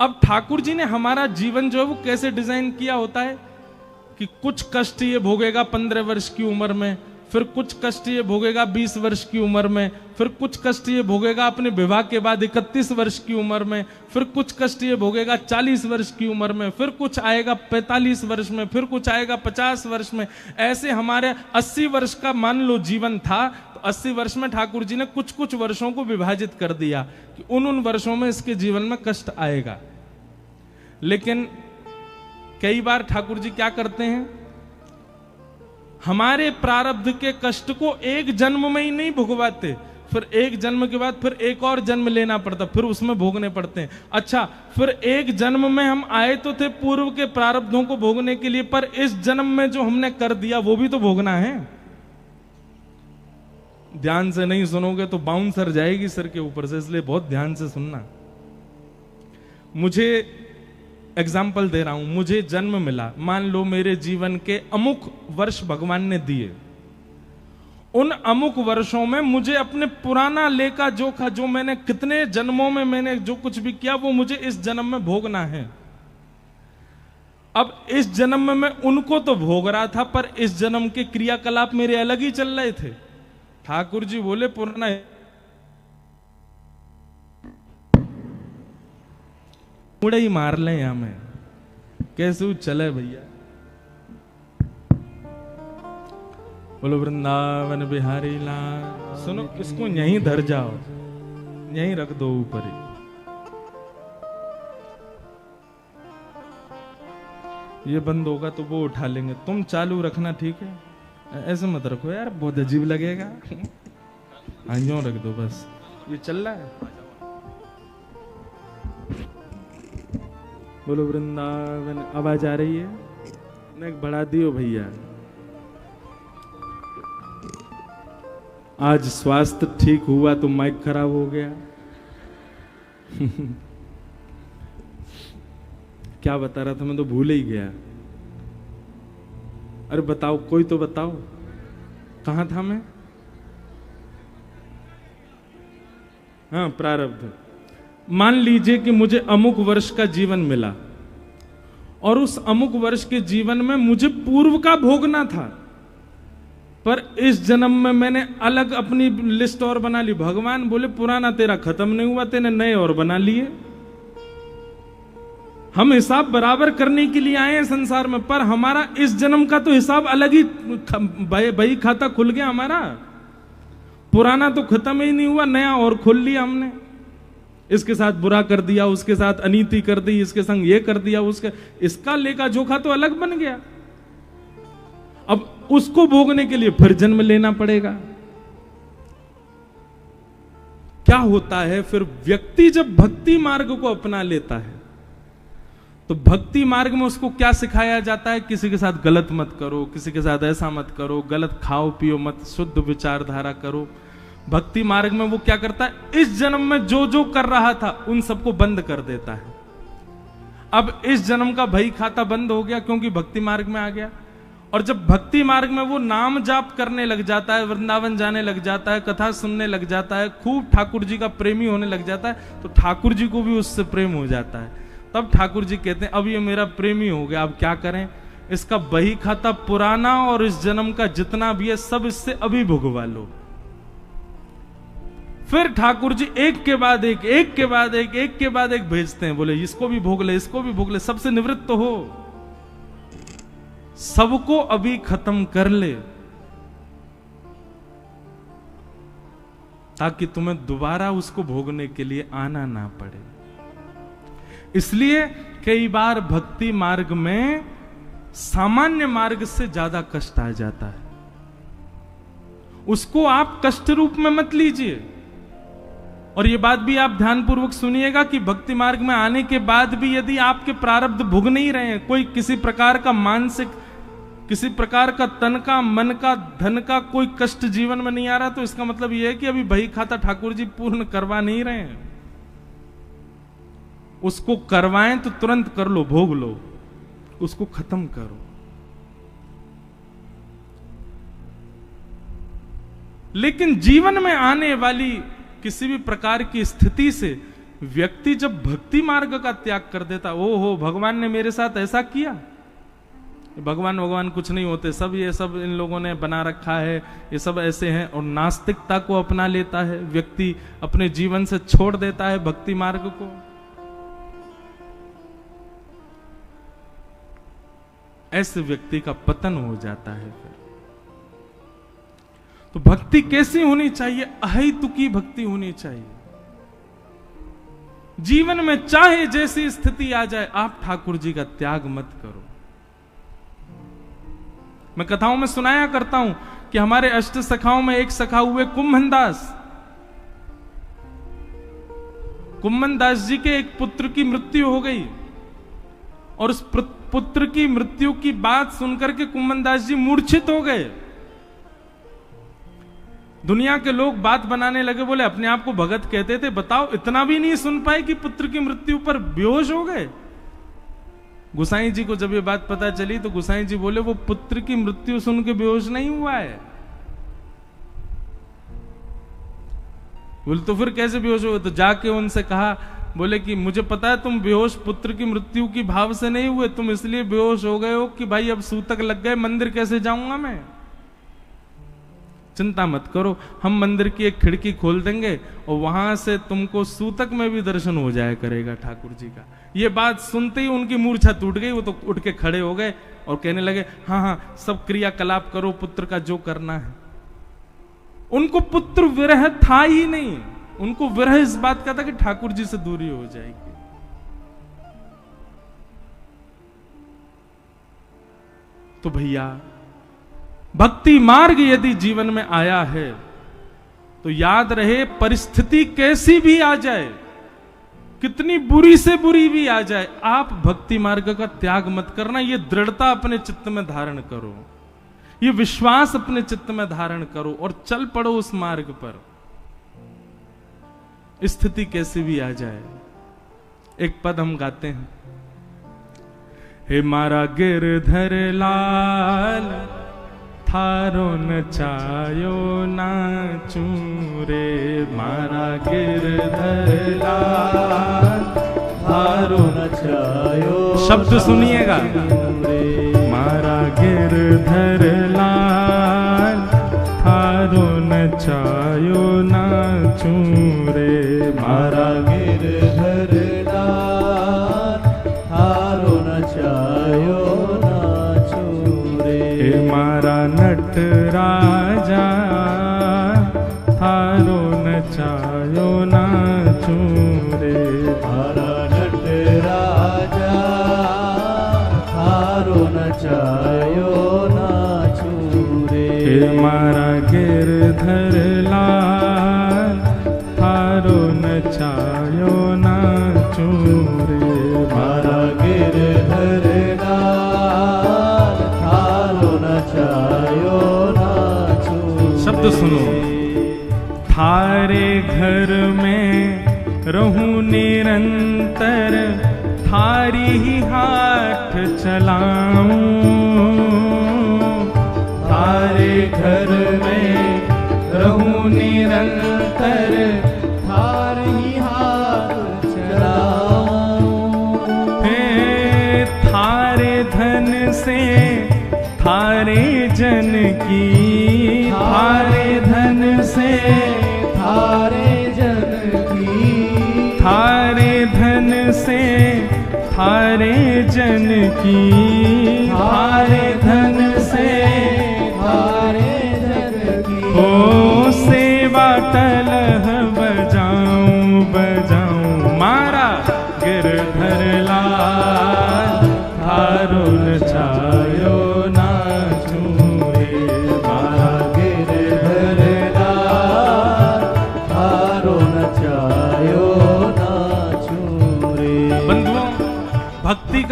अब ठाकुर जी ने हमारा जीवन जो है वो कैसे डिजाइन किया होता है कि कुछ कष्ट ये भोगेगा 15 वर्ष की उम्र में, फिर कुछ कष्ट ये भोगेगा 20 वर्ष की उम्र में, फिर कुछ कष्ट ये भोगेगा अपने विवाह के बाद 31 वर्ष की उम्र में, फिर कुछ कष्ट ये भोगेगा 40 वर्ष की उम्र में, फिर कुछ आएगा 45 वर्ष में, फिर कुछ आएगा 50 वर्ष में। ऐसे हमारे 80 वर्ष का मान लो जीवन था, तो 80 वर्ष में ठाकुर जी ने कुछ कुछ वर्षों को विभाजित कर दिया कि उन वर्षों में इसके जीवन में कष्ट आएगा। लेकिन कई बार ठाकुर जी क्या करते हैं, हमारे प्रारब्ध के कष्ट को एक जन्म में ही नहीं भुगवाते, फिर एक जन्म के बाद फिर एक और जन्म लेना पड़ता, फिर उसमें भोगने पड़ते हैं। अच्छा, फिर एक जन्म में हम आए तो थे पूर्व के प्रारब्धों को भोगने के लिए, पर इस जन्म में जो हमने कर दिया वो भी तो भोगना है। ध्यान से नहीं सुनोगे तो बाउंसर जाएगी सर के ऊपर से, इसलिए बहुत ध्यान से सुनना। मुझे एग्जाम्पल दे रहा हूं, मुझे जन्म मिला, मान लो मेरे जीवन के अमुक वर्ष भगवान ने दिए। उन अमुक वर्षों में मुझे अपने पुराना लेखा जोखा, जो मैंने कितने जन्मों में मैंने जो कुछ भी किया, वो मुझे इस जन्म में भोगना है। अब इस जन्म में मैं उनको तो भोग रहा था, पर इस जन्म के क्रियाकलाप मेरे अलग ही चल रहे थे। ठाकुर जी बोले पुराना मुड़े ही मार ले यहां में, कैसे चले भैया। बोलो वृंदावन बिहारी लाल। सुनो, इसको यहीं धर जाओ, यहीं रख दो ऊपर ही। ये बंद होगा तो वो उठा लेंगे, तुम चालू रखना, ठीक है? ऐसे मत रखो यार, बहुत अजीब लगेगा। हाँ, यूं रख दो बस। ये चल रहा है। बोलो वृंदावन। आवाज आ रही है? नहीं, बढ़ा दियो भैया। आज स्वास्थ्य ठीक हुआ तो माइक खराब हो गया। क्या बता रहा था मैं तो भूल ही गया। अरे बताओ, कोई तो बताओ, कहां था मैं? हाँ, प्रारब्ध। मान लीजिए कि मुझे अमुक वर्ष का जीवन मिला और उस अमुक वर्ष के जीवन में मुझे पूर्व का भोगना था, पर इस जन्म में मैंने अलग अपनी लिस्ट और बना ली। भगवान बोले पुराना तेरा खत्म नहीं हुआ, तेने नए और बना लिए। हम हिसाब बराबर करने के लिए आए हैं संसार में, पर हमारा इस जन्म का तो हिसाब अलग ही, बही खाता खुल गया हमारा। पुराना तो खत्म ही नहीं हुआ, नया और खोल लिया हमने। इसके साथ बुरा कर दिया, उसके साथ अनीति कर दी, इसके संग ये कर दिया, उसके इसका लेखा जोखा तो अलग बन गया। अब उसको भोगने के लिए फिर जन्म लेना पड़ेगा। क्या होता है फिर, व्यक्ति जब भक्ति मार्ग को अपना लेता है तो भक्ति मार्ग में उसको क्या सिखाया जाता है? किसी के साथ गलत मत करो, किसी के साथ ऐसा मत करो, गलत खाओ पियो मत, शुद्ध विचारधारा करो। भक्ति मार्ग में वो क्या करता है, इस जन्म में जो जो कर रहा था उन सबको बंद कर देता है। अब इस जन्म का भई खाता बंद हो गया क्योंकि भक्ति मार्ग में आ गया। और जब भक्ति मार्ग में वो नाम जाप करने लग जाता है, वृंदावन जाने लग जाता है, कथा सुनने लग जाता है, खूब ठाकुर जी का प्रेमी होने लग जाता है, तो ठाकुर जी को भी उससे प्रेम हो जाता है। तब ठाकुर जी कहते हैं अब ये मेरा प्रेमी हो गया, अब क्या करें, इसका बही खाता पुराना और इस जन्म का जितना भी है सब इससे अभी भुगवा लो। फिर ठाकुर जी एक के बाद एक, एक के बाद एक, एक के बाद एक भेजते हैं। बोले इसको भी भोग ले, इसको भी भोग ले, सबसे निवृत्त हो, सबको अभी खत्म कर ले। ताकि तुम्हें दोबारा उसको भोगने के लिए आना ना पड़े। इसलिए कई बार भक्ति मार्ग में सामान्य मार्ग से ज्यादा कष्ट आ जाता है। उसको आप कष्ट रूप में मत लीजिए। और ये बात भी आप ध्यानपूर्वक सुनिएगा कि भक्ति मार्ग में आने के बाद भी यदि आपके प्रारब्ध भुग नहीं रहे हैं, कोई किसी प्रकार का मानसिक, किसी प्रकार का तन का, मन का, धन का कोई कष्ट जीवन में नहीं आ रहा, तो इसका मतलब यह है कि अभी बही खाता ठाकुर जी पूर्ण करवा नहीं रहे हैं। उसको करवाएं तो तुरंत कर लो, भोग लो, उसको खत्म करो। लेकिन जीवन में आने वाली किसी भी प्रकार की स्थिति से व्यक्ति जब भक्ति मार्ग का त्याग कर देता, ओहो भगवान ने मेरे साथ ऐसा किया, भगवान कुछ नहीं होते, सब ये सब इन लोगों ने बना रखा है, ये सब ऐसे हैं, और नास्तिकता को अपना लेता है व्यक्ति, अपने जीवन से छोड़ देता है भक्ति मार्ग को। ऐसे व्यक्ति का पतन हो जाता है। फिर तो भक्ति कैसी होनी चाहिए? अहेतुकी भक्ति होनी चाहिए। जीवन में चाहे जैसी स्थिति आ जाए, आप ठाकुर जी का त्याग मत करो। मैं कथाओं में सुनाया करता हूं कि हमारे अष्ट सखाओं में एक सखा हुए कुम्भनदास। कुम्भनदास जी के एक पुत्र की मृत्यु हो गई, और उस पुत्र की मृत्यु की बात सुनकर के कुम्भनदास जी मूर्छित हो गए। दुनिया के लोग बात बनाने लगे, बोले अपने आप को भगत कहते थे, बताओ इतना भी नहीं सुन पाए कि पुत्र की मृत्यु पर बेहोश हो गए। गुसाई जी को जब ये बात पता चली तो गुसाई जी बोले वो पुत्र की मृत्यु सुन के बेहोश नहीं हुआ है। बोले तो फिर कैसे बेहोश हुए? तो जाके उनसे कहा, बोले कि मुझे पता है तुम बेहोश पुत्र की मृत्यु की भाव से नहीं हुए, तुम इसलिए बेहोश हो गए हो कि भाई अब सूतक लग गए, मंदिर कैसे जाऊंगा मैं। चिंता मत करो, हम मंदिर की एक खिड़की खोल देंगे और वहां से तुमको सूतक में भी दर्शन हो जाया करेगा ठाकुर जी का। ये बात सुनते ही उनकी मूर्छा टूट गई, वो तो उठ के खड़े हो गए और कहने लगे हाँ हाँ सब क्रियाकलाप करो पुत्र का जो करना है। उनको पुत्र विरह था ही नहीं, उनको विरह इस बात का था कि ठाकुर जी से दूरी हो जाएगी। तो भैया भक्ति मार्ग यदि जीवन में आया है तो याद रहे, परिस्थिति कैसी भी आ जाए, कितनी बुरी से बुरी भी आ जाए, आप भक्ति मार्ग का त्याग मत करना। ये दृढ़ता अपने चित्त में धारण करो, ये विश्वास अपने चित्त में धारण करो और चल पड़ो उस मार्ग पर, स्थिति कैसी भी आ जाए। एक पद हम गाते हैं, हे मारा गिरधर लाल थारो नचायो नाचू रे, मारा गिरधर लाल थारो नचायो। शब्द सुनिएगा, मारा गिरधर लाल थारो नचायो नाचू रे, मारा गिरधर लाल थारो नचायो नाचू रे, मारा नट राजा थारो नचायो नाचू रे, मारा नट राजा थारो नचायो नाचू रे, मारा गिरधर लाल थारो नचायो नाचू रे, मारा गिरधर लाल थारो नचायो नाचू। शब्द सुनो, थारे घर में रहूं निरंतर, थारी ही हाथ चलाऊं, थारे घर में रहूं निरंतर, थारे ही हाथ चलाऊं, हे थारे धन से थारे जन की, थारे धन से थारे जन की, थारे धन से थारे जन की, थारे धन से थारे जन की, ओ सेवा टल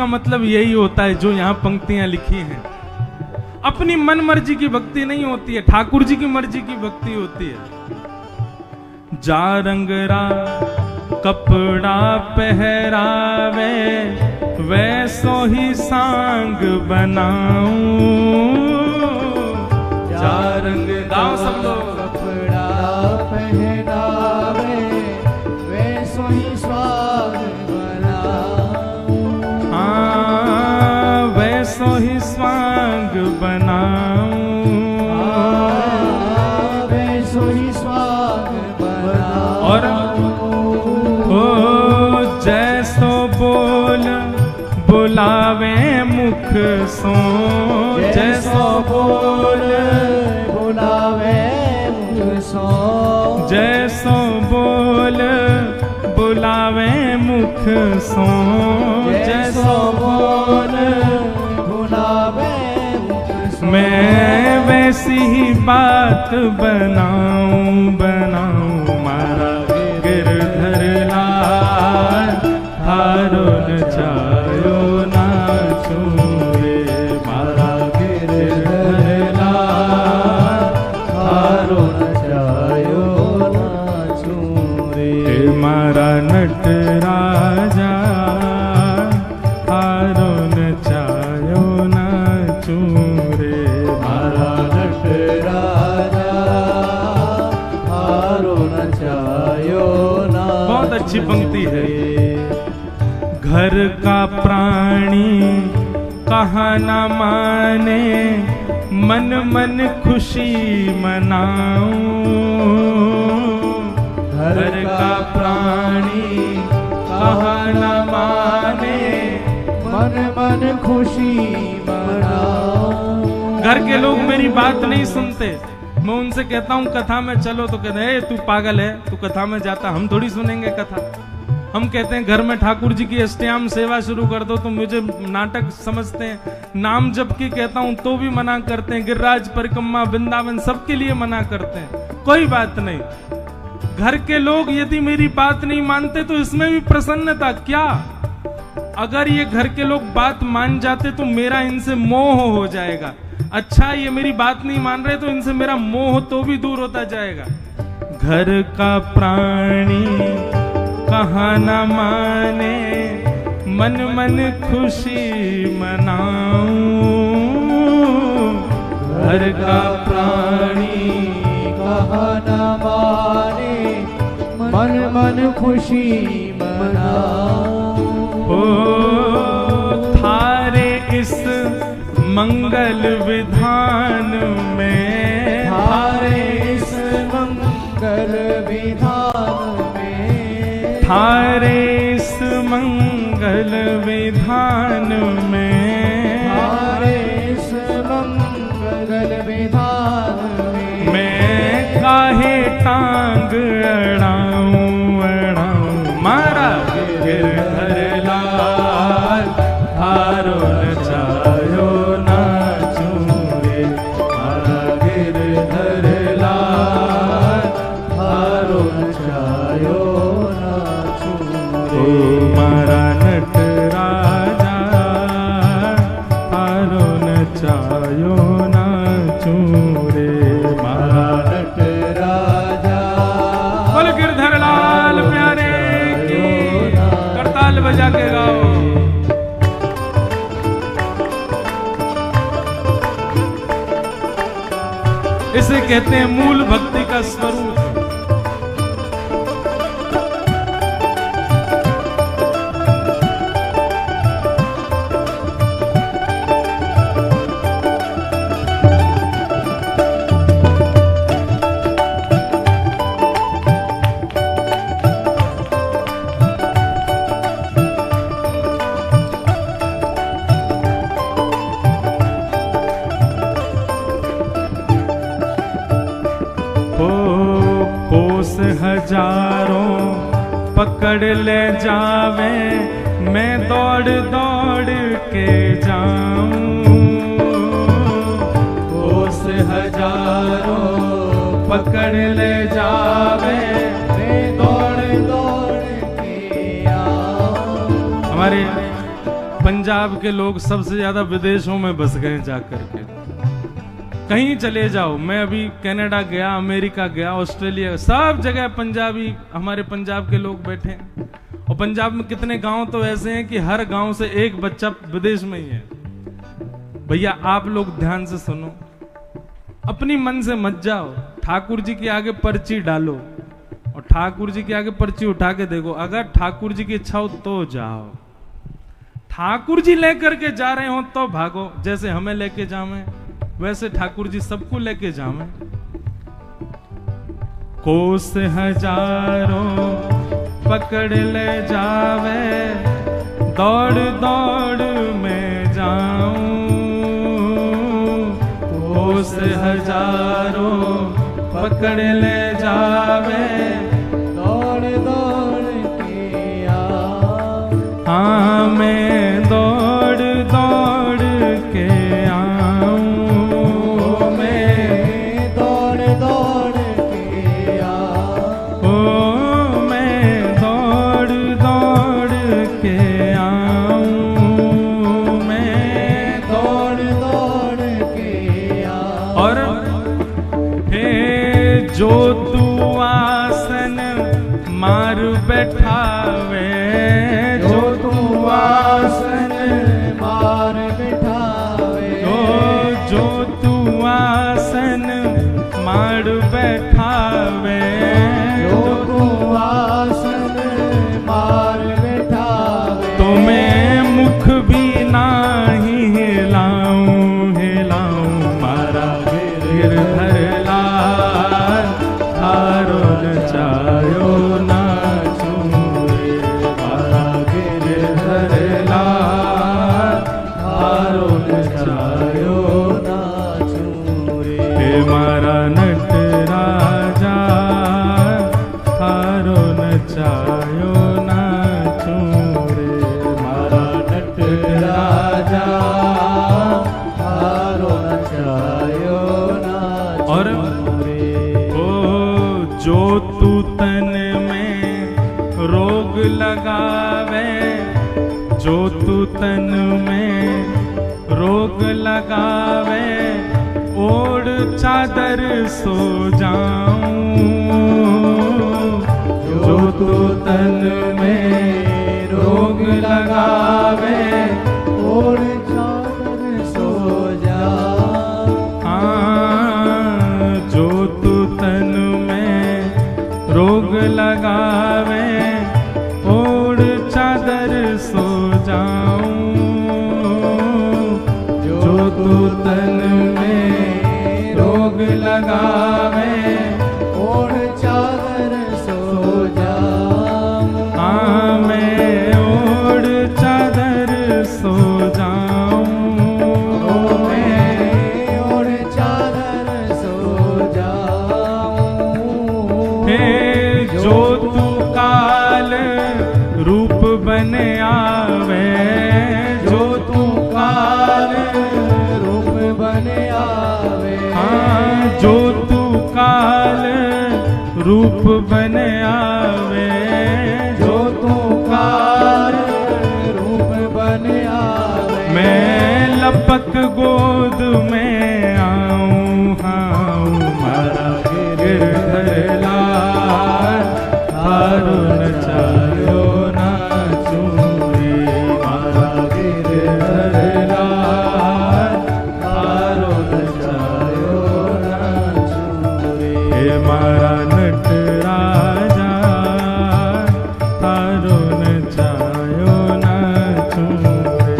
का मतलब यही होता है जो यहाँ पंक्तियां लिखी हैं। अपनी मन मर्जी की भक्ति नहीं होती है, ठाकुर जी की मर्जी की भक्ति होती है। जा रंगरा कपड़ा पहरावे, वैसो ही सांग बनाऊं। जा रंग गाओ सब लोग। कपड़ा पहनावे, वैसो ही स्वाग बनाऊं। हाँ, वैसो ही स्वाग बनाऊं। वैसो ही स्वाग बनाऊं। और जैसो बोल बुलावे मुख सो, जैसो बोल बुलावे मुख सो। जैसो बोल बुलावे मुख सो, जैसो बोल बुलावे मुख सो। मैं वैसी ही बात बनाऊं बनाऊं। मारा गिरधर लाल थारो नचायो नाचूं रे। मारा गिरधर लाल थारो नचायो नाचूं रे। मारा नट राजा थारो नचायो नाचूं रे। मारा नट राजा थारो नचायो नाचूं। बहुत अच्छी पंक्ति है। घर का प्राणी कहा न माने, मन मन खुशी मनाऊं। घर का प्राणी कहा न माने, मन मन खुशी मनाऊं। घर के लोग मेरी बात नहीं सुनते। मैं उनसे कहता हूँ कथा में चलो तो कहते हैं तू पागल है, तू कथा में जाता, हम थोड़ी सुनेंगे कथा। हम कहते हैं घर में ठाकुर जी की अष्टयाम सेवा शुरू कर दो तो मुझे नाटक समझते हैं। नाम जप की कहता हूं तो भी मना करते हैं। गिरिराज परिक्रमा वृंदावन सबके लिए मना करते हैं। कोई बात नहीं, घर के लोग यदि मेरी बात नहीं मानते तो इसमें भी प्रसन्नता क्या। अगर ये घर के लोग बात मान जाते तो मेरा इनसे मोह हो जाएगा। अच्छा ये मेरी बात नहीं मान रहे तो इनसे मेरा मोह तो भी दूर होता जाएगा। घर का प्राणी कहा न माने, मन मन खुशी मनाऊं। घर का प्राणी कहा न माने, मन मन खुशी मनाऊं। ओ थारे इस मंगल विधान में, थारे इस मंगल विधान में, थारे इस मंगल विधान में, थारे इस मंगल विधान में, मैं काहे टांग अड़ाऊं अड़ाऊं। मारा गिरधर लाल थारो नचायो नाचूं रे। मारा गिरधर लाल थारो नचायो नाचूं ओ मारा नट राजा थारो नचायो नाचूं रे। मारा नट राजा बोल गिरधर लाल प्यारे की, करताल बजा के गाओ। इसे कहते हैं मूल भक्ति का स्वरूप। हजारों पकड़ ले जावे, मैं दौड़ दौड़ के जाऊं। कोस हजारों पकड़ ले जावे, मैं दौड़ दौड़ के आऊं। हमारे पंजाब के लोग सबसे ज्यादा विदेशों में बस गए जाकर के। कहीं चले जाओ, मैं अभी कनाडा गया, अमेरिका गया, ऑस्ट्रेलिया, सब जगह पंजाबी, हमारे पंजाब के लोग बैठे हैं। और पंजाब में कितने गांव तो ऐसे हैं कि हर गांव से एक बच्चा विदेश में ही है। भैया आप लोग ध्यान से सुनो, अपनी मन से मत जाओ, ठाकुर जी के आगे पर्ची डालो और ठाकुर जी के आगे पर्ची उठा के देखो, अगर ठाकुर जी की इच्छा हो तो जाओ, ठाकुर जी लेकर के जा रहे हो तो भागो, जैसे हमें लेके जावे वैसे ठाकुर जी सबको लेके जावे। कोस हजारों पकड़ ले जावे, दौड़ दौड़ में जाऊं, कोस हजारों पकड़ ले जावे, दौड़ दौड़ के आऊं। हाँ मैं दौड़ दौड़ के आऊं, मैं दौड़ दौड़ के आऊं। ओ मैं दौड़ दौड़ के आऊं, मैं दौड़ दौड़ के आऊं। और जो तू आसन मार बैठावे, जो तू आसन मार बैठावे, जो तू आसन मार बैठावे, जो तू आसन मार बैठावे, तो मैं मुख भी नाही हिलाऊं, हिलाऊं मारा गिरधर लाल, थारो नचायो नाचूं रे, मारा गिरधर लाल, थारो नचायो नाचूं रे। हे मारा नट राजा, थारो नचायो नाचूं रे, मारा नट राजा। थारो नचायो और नाचूं रे। ओ जो तू तन में रोग लगावे, जो तू तन में रोग लगावे, ओढ़ चादर सो जाऊं, जो तू तन में रोग लगावे, ओढ़ चादर सो जाऊं। हाँ जो तू तन में रोग लगावे, ओढ़ चादर सो जाऊं, जो तू तन में रोग लगावे, ओढ़ चादर सो जाऊं। हाँ मैं ओढ़ चादर सो जाऊं, मैं ओढ़ चादर सो जाऊं। हे जो तू काल रूप बने आवे, जो तू काल रूप बने आवे, हाँ जो तू काल रूप बने आवे, जो तू काल रूप बने आवे, मैं लपक गोद में आऊं, हाँ मारा गिरधर लाल, थारो नचायो नाचूं रे, मारा गिरधर लाल, थारो नचायो नाचूं रे, हे मारा नट राजा, थारो नचायो नाचूं रे,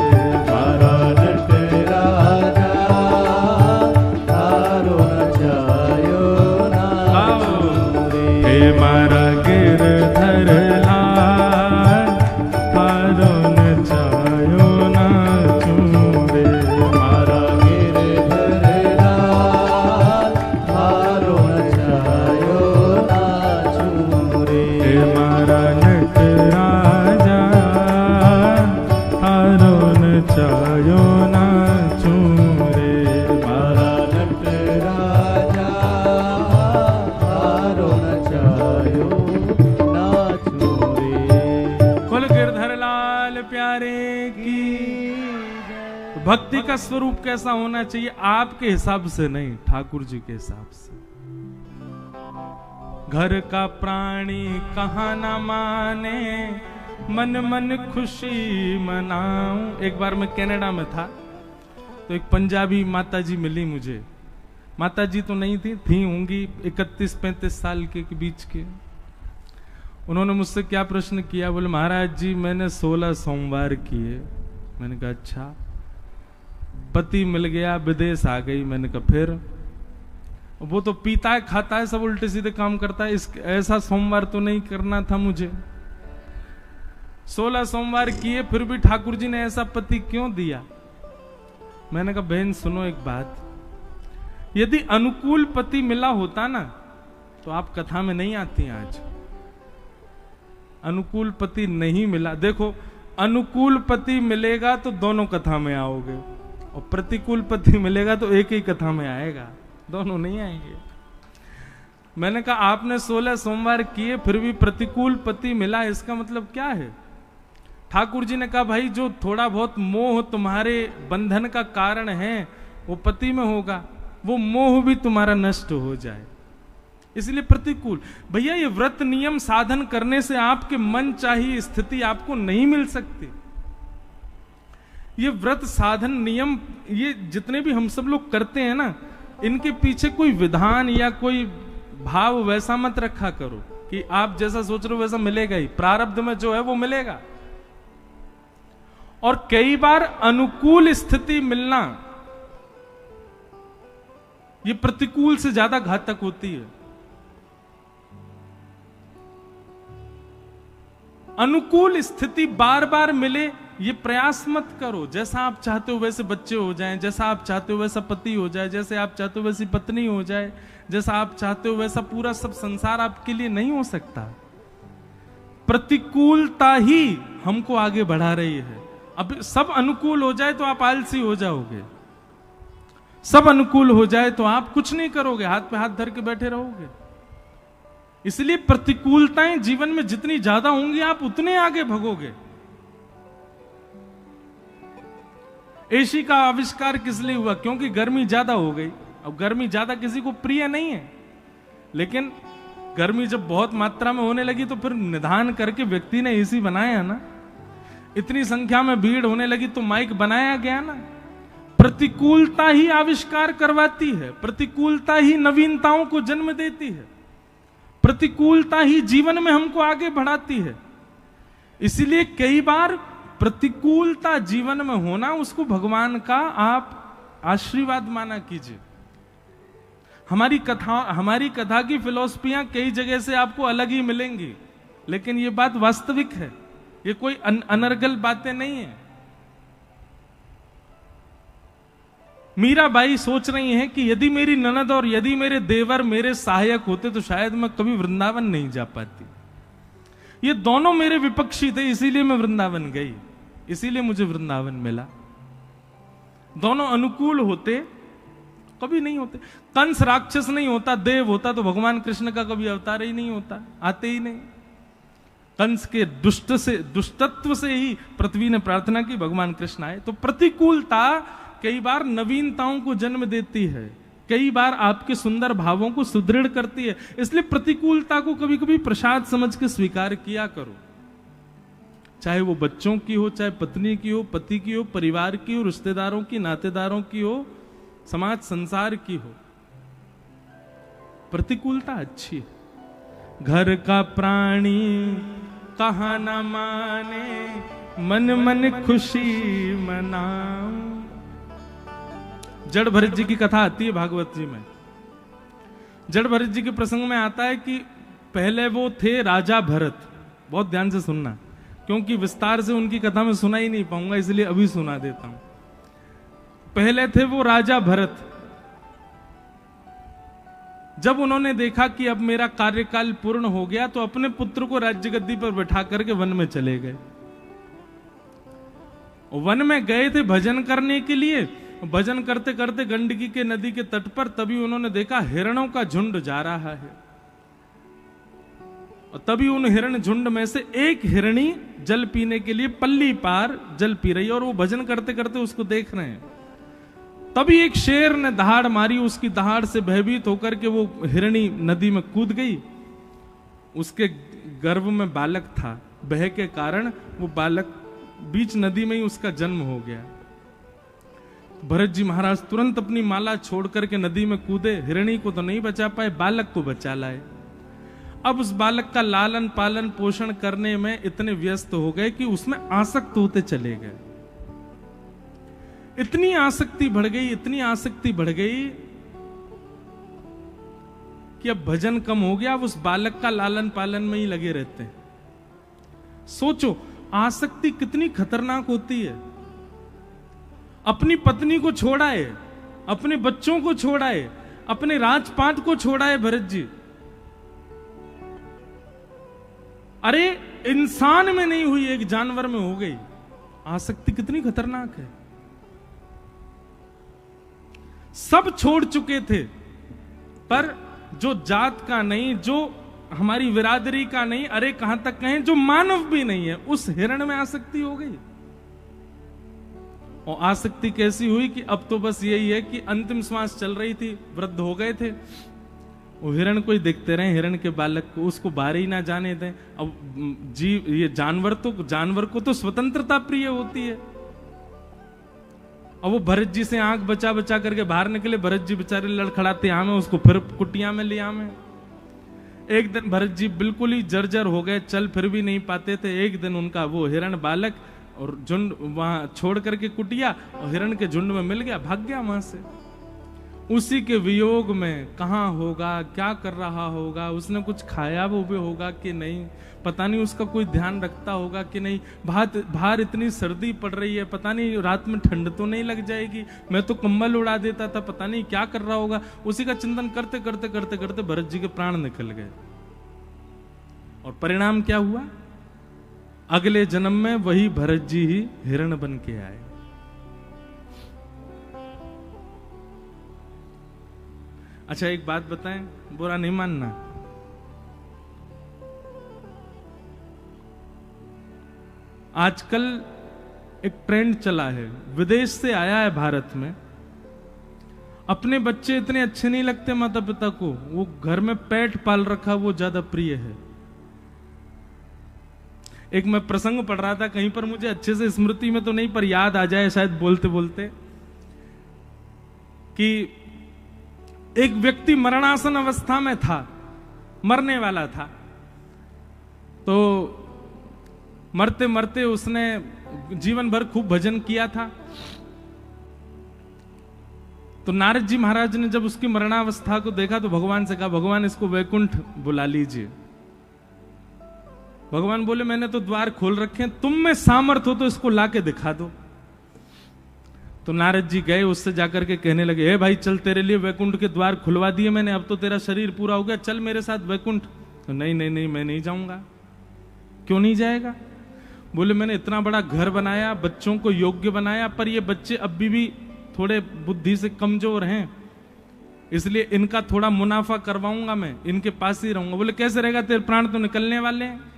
मारा नट राजा थारो नचायो नाचूं रे। हे मारा गिरधर लाल, थारो नचायो नाचूं रे, मारा गिरधर लाल थारो नचायो भक्ति का स्वरूप कैसा होना चाहिए? आपके हिसाब से नहीं, ठाकुर जी के हिसाब से। घर का प्राणी कहाँ ना माने, मन मन खुशी मनाऊं। एक बार मैं कनाडा में था, तो एक पंजाबी माताजी मिली मुझे। माताजी तो नहीं थी होंगी 31-35 साल के बीच के। उन्होंने मुझसे क्या प्रश्न किया, बोले महाराज जी मैंने 16 सोमवार किए। मैंने कहा अच्छा। पति मिल गया, विदेश आ गई। मैंने कहा फिर? वो तो पीता है, खाता है, सब उल्टे सीधे काम करता है, ऐसा सोमवार तो नहीं करना था मुझे। 16 सोमवार किए, फिर भी ठाकुर जी ने ऐसा पति क्यों दिया? मैंने कहा बहन सुनो एक बात, यदि अनुकूल पति मिला होता ना तो आप कथा में नहीं आती आज। अनुकूल पति नहीं मिला। देखो, अनुकूल पति मिलेगा तो दोनों कथा में आओगे, और प्रतिकूल पति मिलेगा तो एक ही कथा में आएगा, दोनों नहीं आएंगे। मैंने कहा आपने 16 सोमवार किए फिर भी प्रतिकूल पति मिला, इसका मतलब क्या है? ठाकुर जी ने कहा भाई जो थोड़ा बहुत मोह तुम्हारे बंधन का कारण है वो पति में होगा, वो मोह भी तुम्हारा नष्ट हो जाए, इसलिए प्रतिकूल। भैया ये व्रत नियम साधन करने से आपके मन चाहिए स्थिति आपको नहीं मिल सकती। ये व्रत साधन नियम, ये जितने भी हम सब लोग करते हैं ना, इनके पीछे कोई विधान या कोई भाव वैसा मत रखा करो कि आप जैसा सोच रहे हो वैसा मिलेगा ही। प्रारब्ध में जो है वो मिलेगा। और कई बार अनुकूल स्थिति मिलना ये प्रतिकूल से ज्यादा घातक होती है। अनुकूल स्थिति बार बार मिले ये प्रयास मत करो। जैसा आप चाहते हो वैसे बच्चे हो जाएं, जैसा आप चाहते हो वैसा पति हो जाए, जैसे आप चाहते हो वैसी पत्नी हो जाए, जैसा आप चाहते हो वैसा पूरा सब संसार आपके लिए नहीं हो सकता। प्रतिकूलता ही हमको आगे बढ़ा रही है। अब सब अनुकूल हो जाए तो आप आलसी हो जाओगे, सब अनुकूल हो जाए तो आप कुछ नहीं करोगे, हाथ पे हाथ धर के बैठे रहोगे। इसलिए प्रतिकूलताएं जीवन में जितनी ज्यादा होंगी आप उतने आगे भगोगे। एसी का आविष्कार किस लिए हुआ? क्योंकि गर्मी ज्यादा हो गई। अब गर्मी ज्यादा किसी को प्रिय नहीं है, लेकिन गर्मी जब बहुत मात्रा में होने लगी तो फिर निदान करके व्यक्ति ने एसी बनाया ना। इतनी संख्या में भीड़ होने लगी तो माइक बनाया गया ना। प्रतिकूलता ही आविष्कार करवाती है, प्रतिकूलता ही नवीनताओं को जन्म देती है, प्रतिकूलता ही जीवन में हमको आगे बढ़ाती है। इसलिए कई बार प्रतिकूलता जीवन में होना उसको भगवान का आप आशीर्वाद माना कीजिए। हमारी कथा की फिलॉसफियां कई जगह से आपको अलग ही मिलेंगी, लेकिन ये बात वास्तविक है, ये कोई अनर्गल बातें नहीं है। मीराबाई सोच रही हैं कि यदि मेरी ननद और यदि मेरे देवर मेरे सहायक होते तो शायद मैं कभी वृंदावन नहीं जा पाती। ये दोनों मेरे विपक्षी थे, इसीलिए मैं वृंदावन गई, इसीलिए मुझे वृंदावन मिला। दोनों अनुकूल होते कभी नहीं होते। कंस राक्षस नहीं होता, देव होता तो भगवान कृष्ण का कभी अवतार ही नहीं होता, आते ही नहीं। कंस के दुष्टत्व से ही पृथ्वी ने प्रार्थना की भगवान कृष्ण आए। तो प्रतिकूलता कई बार नवीनताओं को जन्म देती है, कई बार आपके सुंदर भावों को सुदृढ़ करती है। इसलिए प्रतिकूलता को कभी कभी प्रसाद समझ के स्वीकार किया करो, चाहे वो बच्चों की हो, चाहे पत्नी की हो, पति की हो, परिवार की हो, रिश्तेदारों की, नातेदारों की हो, समाज संसार की हो। प्रतिकूलता अच्छी है। घर का प्राणी कहा न माने, मन मन खुशी मनाऊं। जड़ भरत जी की कथा आती है भागवत जी में। जड़ भरत जी के प्रसंग में आता है कि पहले वो थे राजा भरत। बहुत ध्यान से सुनना, क्योंकि विस्तार से उनकी कथा में सुना ही नहीं पाऊंगा, इसलिए अभी सुना देता हूं। पहले थे वो राजा भरत। जब उन्होंने देखा कि अब मेरा कार्यकाल पूर्ण हो गया तो अपने पुत्र को राज्य गद्दी पर बैठा करके वन में चले गए। वन में गए थे भजन करने के लिए। भजन करते करते गंडकी के नदी के तट पर तभी उन्होंने देखा हिरणों का झुंड जा रहा है। और तभी उन हिरण झुंड में से एक हिरणी जल पीने के लिए पल्ली पार जल पी रही है, और वो भजन करते करते उसको देख रहे हैं। तभी एक शेर ने दहाड़ मारी, उसकी दहाड़ से भयभीत होकर के वो हिरणी नदी में कूद गई। उसके गर्भ में बालक था, भय के कारण वो बालक बीच नदी में ही उसका जन्म हो गया। भरत जी महाराज तुरंत अपनी माला छोड़ करके नदी में कूदे, हिरणी को तो नहीं बचा पाए, बालक को बचा लाए। अब उस बालक का लालन पालन पोषण करने में इतने व्यस्त हो गए कि उसमें आसक्त होते चले गए। इतनी आसक्ति बढ़ गई, इतनी आसक्ति बढ़ गई कि अब भजन कम हो गया, अब उस बालक का लालन पालन में ही लगे रहते हैं। सोचो आसक्ति कितनी खतरनाक होती है। अपनी पत्नी को छोड़ाए, अपने बच्चों को छोड़ाए, अपने राजपाट को छोड़ाए भरत जी। अरे इंसान में नहीं हुई, एक जानवर में हो गई। आसक्ति कितनी खतरनाक है। सब छोड़ चुके थे, पर जो जात का नहीं, जो हमारी बिरादरी का नहीं, अरे कहां तक कहें जो मानव भी नहीं है, उस हिरण में आसक्ति हो गई। और आसक्ति कैसी हुई कि अब तो बस यही है कि अंतिम श्वास चल रही थी, वृद्ध हो गए थे, वो हिरण को ही देखते रहे, हिरण के बालक को, उसको बाहर ही ना जाने दें। अब जीव, ये जानवर को तो स्वतंत्रता प्रिय होती है। और वो भरत जी से आंख बचा बचा करके बाहर निकले। भरत जी बेचारे लड़खड़ाते आमे, उसको फिर कुटिया में ले आमे। एक दिन भरत जी बिल्कुल ही जर्जर हो गए, चल फिर भी नहीं पाते थे। एक दिन उनका वो हिरण बालक और झुंड वहां छोड़ करके कुटिया, और हिरण के झुंड में मिल गया, भाग गया वहां से। उसी के वियोग में कहां होगा, क्या कर रहा होगा, उसने कुछ खाया वो भी होगा कि नहीं, पता नहीं, उसका कोई ध्यान रखता होगा कि नहीं। बाहर इतनी सर्दी पड़ रही है, पता नहीं रात में ठंड तो नहीं लग जाएगी, मैं तो कंबल उड़ा देता था, पता नहीं क्या कर रहा होगा। उसी का चिंतन करते करते करते करते भरत जी के प्राण निकल गए। और परिणाम क्या हुआ? अगले जन्म में वही भरत जी ही हिरण बन के आए। अच्छा एक बात बताएं, बुरा नहीं मानना, आजकल एक ट्रेंड चला है, विदेश से आया है भारत में। अपने बच्चे इतने अच्छे नहीं लगते माता पिता को, वो घर में पेट पाल रखा वो ज्यादा प्रिय है। एक मैं प्रसंग पढ़ रहा था कहीं पर, मुझे अच्छे से स्मृति में तो नहीं पर याद आ जाए शायद बोलते बोलते, कि एक व्यक्ति मरणासन अवस्था में था, मरने वाला था। तो मरते मरते उसने जीवन भर खूब भजन किया था। तो नारद जी महाराज ने जब उसकी मरणावस्था को देखा तो भगवान से कहा, भगवान इसको वैकुंठ बुला लीजिए। भगवान बोले, मैंने तो द्वार खोल रखे हैं, तुम में सामर्थ हो तो इसको लाके दिखा दो। तो नारद जी गए, उससे जाकर के कहने लगे, हे भाई चल, तेरे लिए वैकुंठ के द्वार खुलवा दिए मैंने, अब तो तेरा शरीर पूरा हो गया, चल मेरे साथ वैकुंठ। तो नहीं नहीं नहीं, मैं नहीं जाऊंगा। क्यों नहीं जाएगा? बोले, मैंने इतना बड़ा घर बनाया, बच्चों को योग्य बनाया, पर ये बच्चे अब भी थोड़े बुद्धि से कमजोर हैं, इसलिए इनका थोड़ा मुनाफा करवाऊंगा, मैं इनके पास ही रहूंगा। बोले, कैसे रहेगा, तेरे प्राण तो निकलने वाले हैं।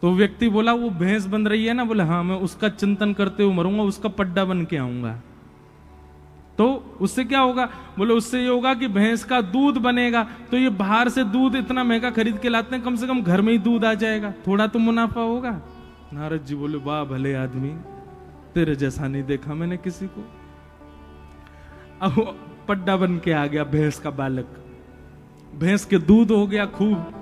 तो व्यक्ति बोला, वो भैंस बन रही है ना, बोले हाँ, मैं उसका चिंतन करते हुए मरूंगा, उसका पड्डा बन के आऊंगा। तो उससे क्या होगा? बोले, उससे ये होगा कि भैंस का दूध बनेगा, तो ये बाहर से दूध इतना महंगा खरीद के लाते हैं, कम से कम घर में ही दूध आ जाएगा, थोड़ा तो मुनाफा होगा। नारद जी बोले, वाह भले आदमी, तेरे जैसा नहीं देखा मैंने किसी को। अब पड्डा बन के आ गया भैंस का बालक, भैंस के दूध हो गया खूब,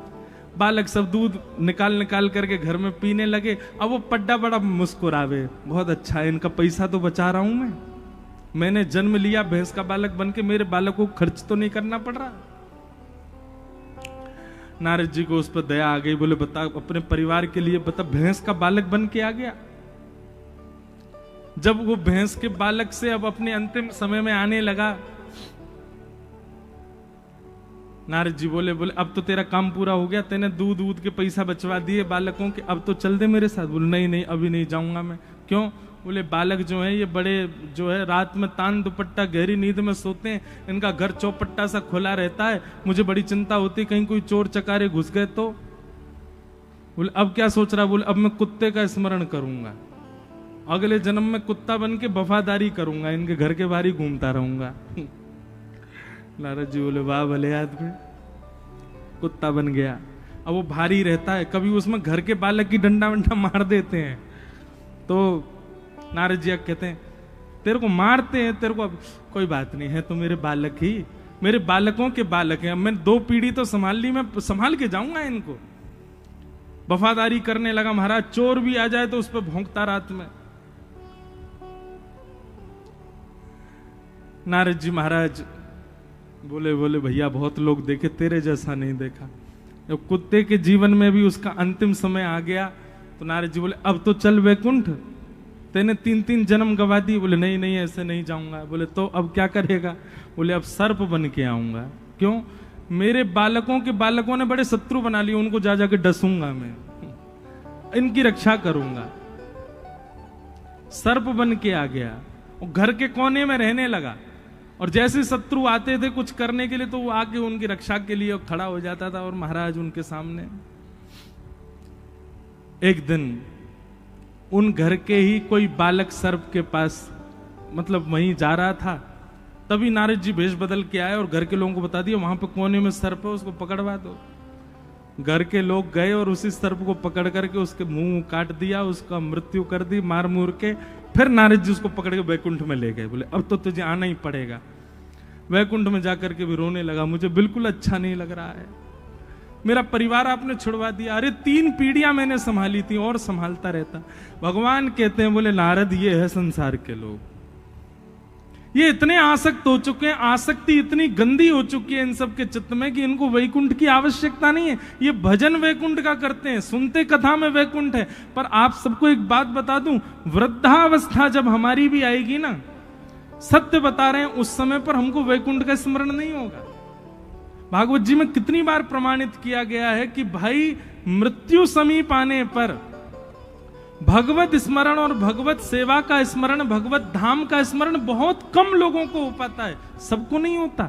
बालक सब दूध निकाल निकाल करके घर में पीने लगे। अब वो पड्डा बड़ा मुस्कुरावे, बहुत अच्छा है, इनका पैसा तो बचा रहा हूं मैंने जन्म लिया भैंस का बालक बन के, मेरे बालक को खर्च तो नहीं करना पड़ रहा। नारद जी को उस पर दया आ गई, बोले बता, अपने परिवार के लिए बता, भैंस का बालक बन के आ गया। जब वो भैंस के बालक से अब अपने अंतिम समय में आने लगा, नारद जी बोले अब तो तेरा काम पूरा हो गया, तेने दूध के पैसा बचवा दिए बालकों के, अब तो चल दे मेरे साथ। बोले नहीं नहीं, अभी नहीं जाऊंगा मैं। क्यों? बोले बालक जो है ये बड़े जो है रात में तान दुपट्टा गहरी नींद में सोते हैं, इनका घर चौपट्टा सा खुला रहता है, मुझे बड़ी चिंता होती कहीं कोई चोर चकारे घुस गए तो। बोले अब क्या सोच रहा? बोले अब मैं कुत्ते का स्मरण करूंगा, अगले जन्म में कुत्ता बन के वफादारी करूंगा, इनके घर के बाहर ही घूमता रहूंगा। नारद जी बोले वाह भले आदमी, कुत्ता बन गया। अब वो भारी रहता है, कभी उसमें घर के बालक की डंडा वंडा मार देते हैं तो नारद जी कहते हैं तेरे को मारते हैं, तेरे को अब कोई बात नहीं है, तो मेरे बालक ही, मेरे बालकों के बालक हैं, अब मैं 2 पीढ़ी तो संभाल ली, मैं संभाल के जाऊंगा इनको। वफादारी करने लगा। महाराज चोर भी आ जाए तो उस पर भौंकता रात में। नारद जी महाराज बोले भैया बहुत लोग देखे, तेरे जैसा नहीं देखा। जब कुत्ते के जीवन में भी उसका अंतिम समय आ गया तो नारद जी बोले अब तो चल वैकुंठ, तेने 3 जन्म गवा दी। बोले नहीं नहीं ऐसे नहीं जाऊंगा। बोले तो अब क्या करेगा? बोले अब सर्प बन के आऊंगा। क्यों? मेरे बालकों के बालकों ने बड़े शत्रु बना लिए, उनको जा जाके डसूंगा मैं, इनकी रक्षा करूंगा। सर्प बन के आ गया और घर के कोने में रहने लगा, और जैसे शत्रु आते थे कुछ करने के लिए तो वो आके उनकी रक्षा के लिए खड़ा हो जाता था और महाराज उनके सामने। एक दिन उन घर के ही कोई बालक सर्प के पास मतलब वहीं जा रहा था, तभी नारद जी भेष बदल के आए और घर के लोगों को बता दिया वहां पे कोने में सर्प है, उसको पकड़वा दो। घर के लोग गए और उसी सर्प को पकड़ करके उसके मुंह काट दिया, उसका मृत्यु कर दी मार मूर के। फिर नारद जी उसको पकड़ के वैकुंठ में ले गए। बोले अब तो तुझे आना ही पड़ेगा। वैकुंठ में जाकर के भी रोने लगा, मुझे बिल्कुल अच्छा नहीं लग रहा है, मेरा परिवार आपने छुड़वा दिया। अरे 3 पीढ़ियां मैंने संभाली थी और संभालता रहता। भगवान कहते हैं बोले नारद ये है संसार के लोग, ये इतने आसक्त हो चुके हैं, आसक्ति इतनी गंदी हो चुकी है इन सब के चित्त में कि इनको वैकुंठ की आवश्यकता नहीं है। ये भजन वैकुंठ का करते हैं, सुनते कथा में वैकुंठ है। पर आप सबको एक बात बता दूं, वृद्धावस्था जब हमारी भी आएगी ना, सत्य बता रहे हैं उस समय पर हमको वैकुंठ का स्मरण नहीं होगा। भागवत जी में कितनी बार प्रमाणित किया गया है कि भाई मृत्यु समीप आने पर भगवत स्मरण और भगवत सेवा का स्मरण, भगवत धाम का स्मरण बहुत कम लोगों को हो पाता है, सबको नहीं होता।